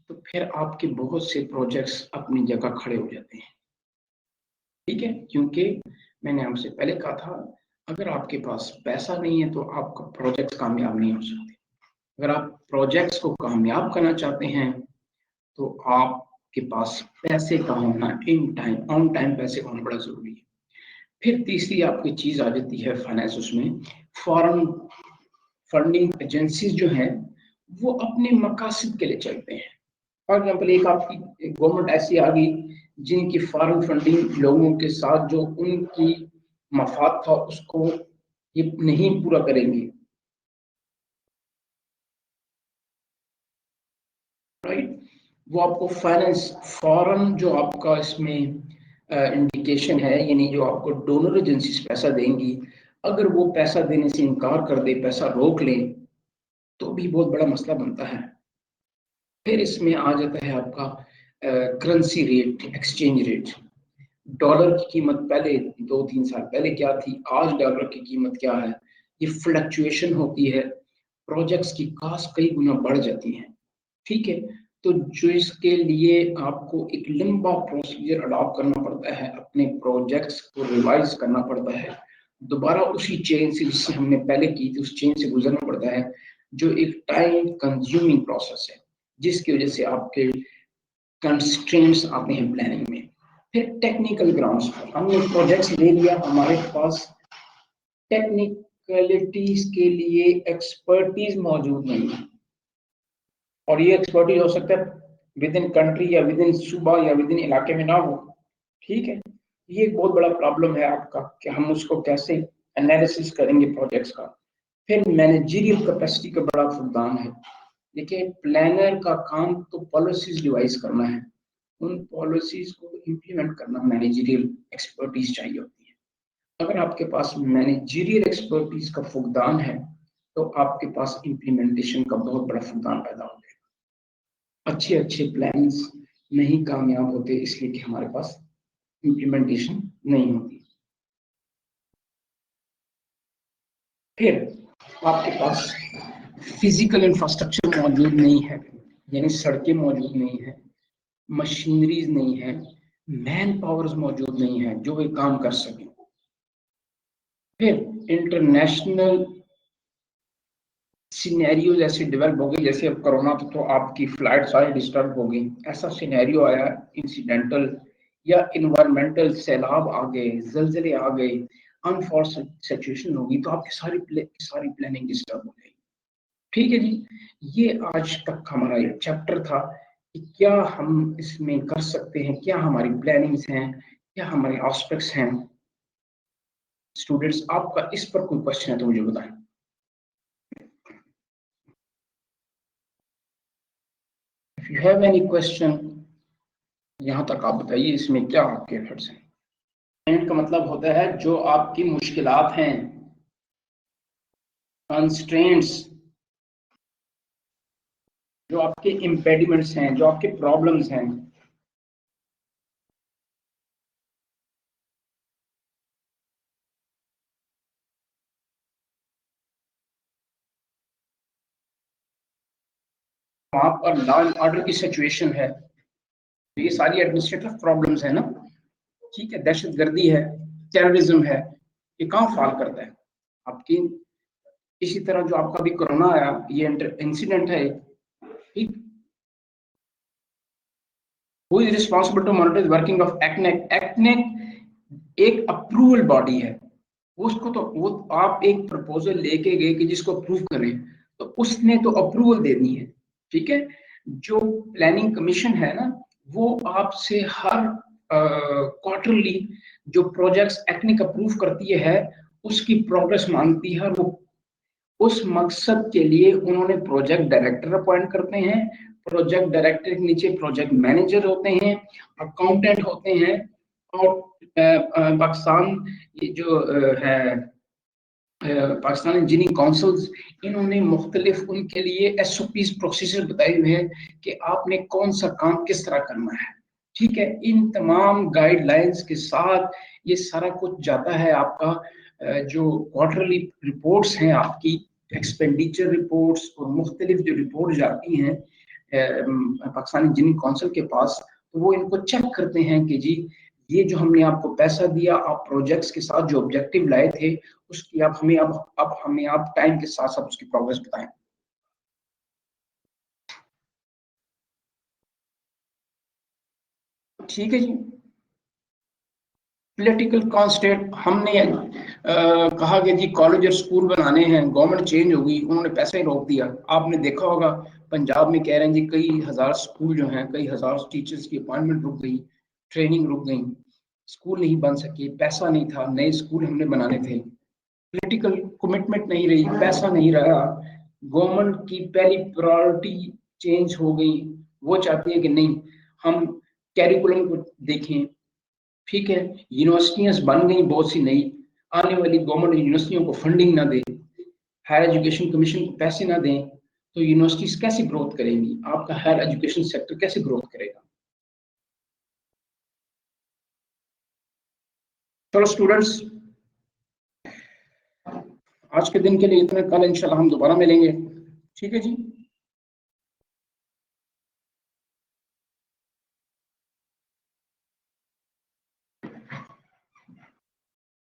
तो फिर आपके बहुत से प्रोजेक्ट्स अपनी जगह खड़े हो जाते हैं। ठीक है, क्योंकि मैंने आपसे पहले कहा था, अगर आपके पास पैसा नहीं है तो आपका प्रोजेक्ट कामयाब नहीं हो सकते। अगर आप प्रोजेक्ट्स को कामयाब करना चाहते हैं तो आपके पास पैसे का होना ऑन टाइम पैसे का होना बड़ा जरूरी है। फिर तीसरी आपकी चीज आ जाती है फाइनेंस, उसमें फॉरेन फंडिंग एजेंसीज जो हैं वो अपने मकासद के लिए चलते हैं। फॉर एग्जाम्पल, एक आपकी गवर्नमेंट ऐसी आ गई जिनकी फॉरेन फंडिंग लोगों के साथ जो उनकी मफाद था उसको ये नहीं पूरा करेंगे, राइट। वो आपको फाइनेंस फॉरेन जो आपका इसमें इंडिकेशन है, यानी जो आपको डोनर एजेंसीज पैसा देंगी, अगर वो पैसा देने से इनकार कर दे, पैसा रोक लें, तो भी बहुत बड़ा मसला बनता है। फिर इसमें आ जाता है आपका currency rate, exchange rate. Dollar की कीमत पहले 2-3 साल पहले क्या थी, आज डॉलर की कीमत क्या है, ये फ्लक्चुएशन होती है, प्रोजेक्ट्स की कॉस्ट कई गुना बढ़ जाती है। ठीक है, तो जो इसके लिए आपको एक लंबा प्रोसीजर अडॉप्ट करना पड़ता है, अपने प्रोजेक्ट्स को रिवाइज करना पड़ता है, दोबारा उसी चेन से जिससे हमने पहले की थी उस चेन से गुजरना पड़ता है, जो एक टाइम कंज्यूमिंग प्रोसेस है, जिसकी वजह से आपके कंस्ट्रेंट्स आते हैं प्लानिंग में। फिर टेक्निकल ग्राउंड्स पर हमने प्रोजेक्ट्स ले लिया, हमारे पास टेक्निकलिटीज के लिए एक्सपर्टीज मौजूद नहीं है, और ये एक्सपर्टीज हो सकता है विद इन कंट्री या विद इन सूबा या विद इन इलाके में ना हो। ठीक है, ये एक बहुत बड़ा प्रॉब्लम है आपका कि हम उसको कैसे एनालिसिस करेंगे प्रोजेक्ट्स का। फिर मैनेजरियल कैपेसिटी का बड़ा फुकदान है। देखिए, प्लानर का काम तो पॉलिसीज डिवाइस करना है, उन पॉलिसीज को इम्प्लीमेंट करना मैनेजरियल एक्सपर्टीज चाहिए होती है। अगर आपके पास मैनेजरियल एक्सपर्टीज का फुकदान है तो आपके पास इम्प्लीमेंटेशन का बहुत बड़ा फुकदान पैदा हो जाएगा। अच्छे अच्छे प्लान्स नहीं कामयाब होते इसलिए कि हमारे पास इम्प्लीमेंटेशन नहीं होती। फिर आपके पास फिजिकल इंफ्रास्ट्रक्चर मौजूद नहीं है, यानी सड़कें मौजूद नहीं है, मशीनरीज नहीं है, मैन पावर्स मौजूद नहीं है जो वे काम कर सकें। फिर इंटरनेशनल सिनेरियोज ऐसे डेवलप हो गए, जैसे अब कोरोना तो आपकी फ्लाइट सारी डिस्टर्ब हो गई, ऐसा सिनेरियो आया इंसिडेंटल या इन्वायरमेंटल, सैलाब आ गए, जलजले आ गए, अनफॉर्चुनेट सिचुएशन होगी, तो आपकी सारी प्लानिंग डिस्टर्ब हो गई। ठीक है जी, ये आज तक हमारा ये चैप्टर था कि क्या हम इसमें कर सकते हैं, क्या हमारी प्लानिंग्स हैं, क्या हमारे एस्पेक्ट्स हैं। स्टूडेंट्स, आपका इस पर कोई क्वेश्चन है तो मुझे बताएं। If you have any question, यहाँ तक आप बताइए, इसमें क्या आपके एफर्ट्स हैं। कंस्ट्रेंट का मतलब होता है जो आपकी मुश्किलात हैं, कंस्ट्रेंट्स जो आपके इम्पेडिमेंट्स हैं, जो आपके प्रॉब्लम्स हैं। वहां पर लॉ एंड ऑर्डर की सिचुएशन है, ये सारी एडमिनिस्ट्रेटिव प्रॉब्लम्स है ना। ठीक है, दहशतगर्दी है, टेररिज्म है, ये कहाँ फॉल करता है आपकी। इसी तरह जो आपका भी कोरोना आया, ये इंसिडेंट है। ठीक, who is responsible to monitor the working of एक्नेक। एक्नेक एक अप्रूवल बॉडी है, उसको तो वो आप एक प्रपोजल लेके गए कि जिसको अप्रूव करें, तो उसने तो अप्रूवल देनी है। ठीक है, जो प्लानिंग कमीशन है ना, वो आपसे हर क्वार्टरली जो प्रोजेक्ट्स एक्निक अप्रूव करती है उसकी प्रोग्रेस मांगती है, और वो उस मकसद के लिए उन्होंने प्रोजेक्ट डायरेक्टर अपॉइंट करते हैं, प्रोजेक्ट डायरेक्टर के नीचे प्रोजेक्ट मैनेजर होते हैं, अकाउंटेंट होते हैं, और पाकिस्तान ये जो है पाकिस्तान इंजीनियरिंग काउंसिल्स, इन्होंने मुख्तलिफ उनके लिए एसओपीज प्रोसीजर बताए हुए हैं कि आपने कौन सा काम किस तरह करना है। ठीक है, इन तमाम गाइडलाइंस के साथ ये सारा कुछ जाता है आपका जो क्वार्टरली रिपोर्ट्स हैं आपकी, एक्सपेंडिचर रिपोर्ट्स और मुख्तलिफ जो रिपोर्ट जाती हैं पाकिस्तान इंजीनियरिंग काउंसिल के पास, तो वो इनको चेक करते हैं कि जी ये जो हमने आपको पैसा दिया, आप प्रोजेक्ट्स के साथ जो ऑब्जेक्टिव लाए थे उसकी आप हमें अब हमें आप टाइम के साथ साथ उसकी प्रोग्रेस बताएं। ठीक है जी। पॉलिटिकल कॉन्स्टेंट हमने कहा कि जी कॉलेज और स्कूल बनाने हैं, गवर्नमेंट चेंज होगी, उन्होंने पैसे ही रोक दिया। आपने देखा होगा पंजाब में कह रहे हैं जी कई हजार स्कूल जो हैं, कई हजार टीचर्स की अपॉइंटमेंट रुक गई, ट्रेनिंग रुक गई, स्कूल नहीं बन सके, पैसा नहीं था, नए स्कूल हमने बनाने थे, पॉलिटिकल कमिटमेंट नहीं रही, पैसा नहीं रहा, गवर्नमेंट की पहली प्रायोरिटी चेंज हो गई। वो चाहती है कि नहीं, हम कैरिकुलम को देखें। ठीक है, यूनिवर्सिटियां बन गई बहुत सी नई, आने वाली गवर्नमेंट यूनिवर्सिटियों को फंडिंग ना दे, हायर एजुकेशन कमीशन को पैसे ना दें, तो यूनिवर्सिटीज कैसे ग्रोथ करेंगी, आपका हायर एजुकेशन सेक्टर कैसे ग्रोथ करेगा। चलो स्टूडेंट्स, आज के दिन के लिए इतना, कल इंशाल्लाह हम दोबारा मिलेंगे। ठीक है जी।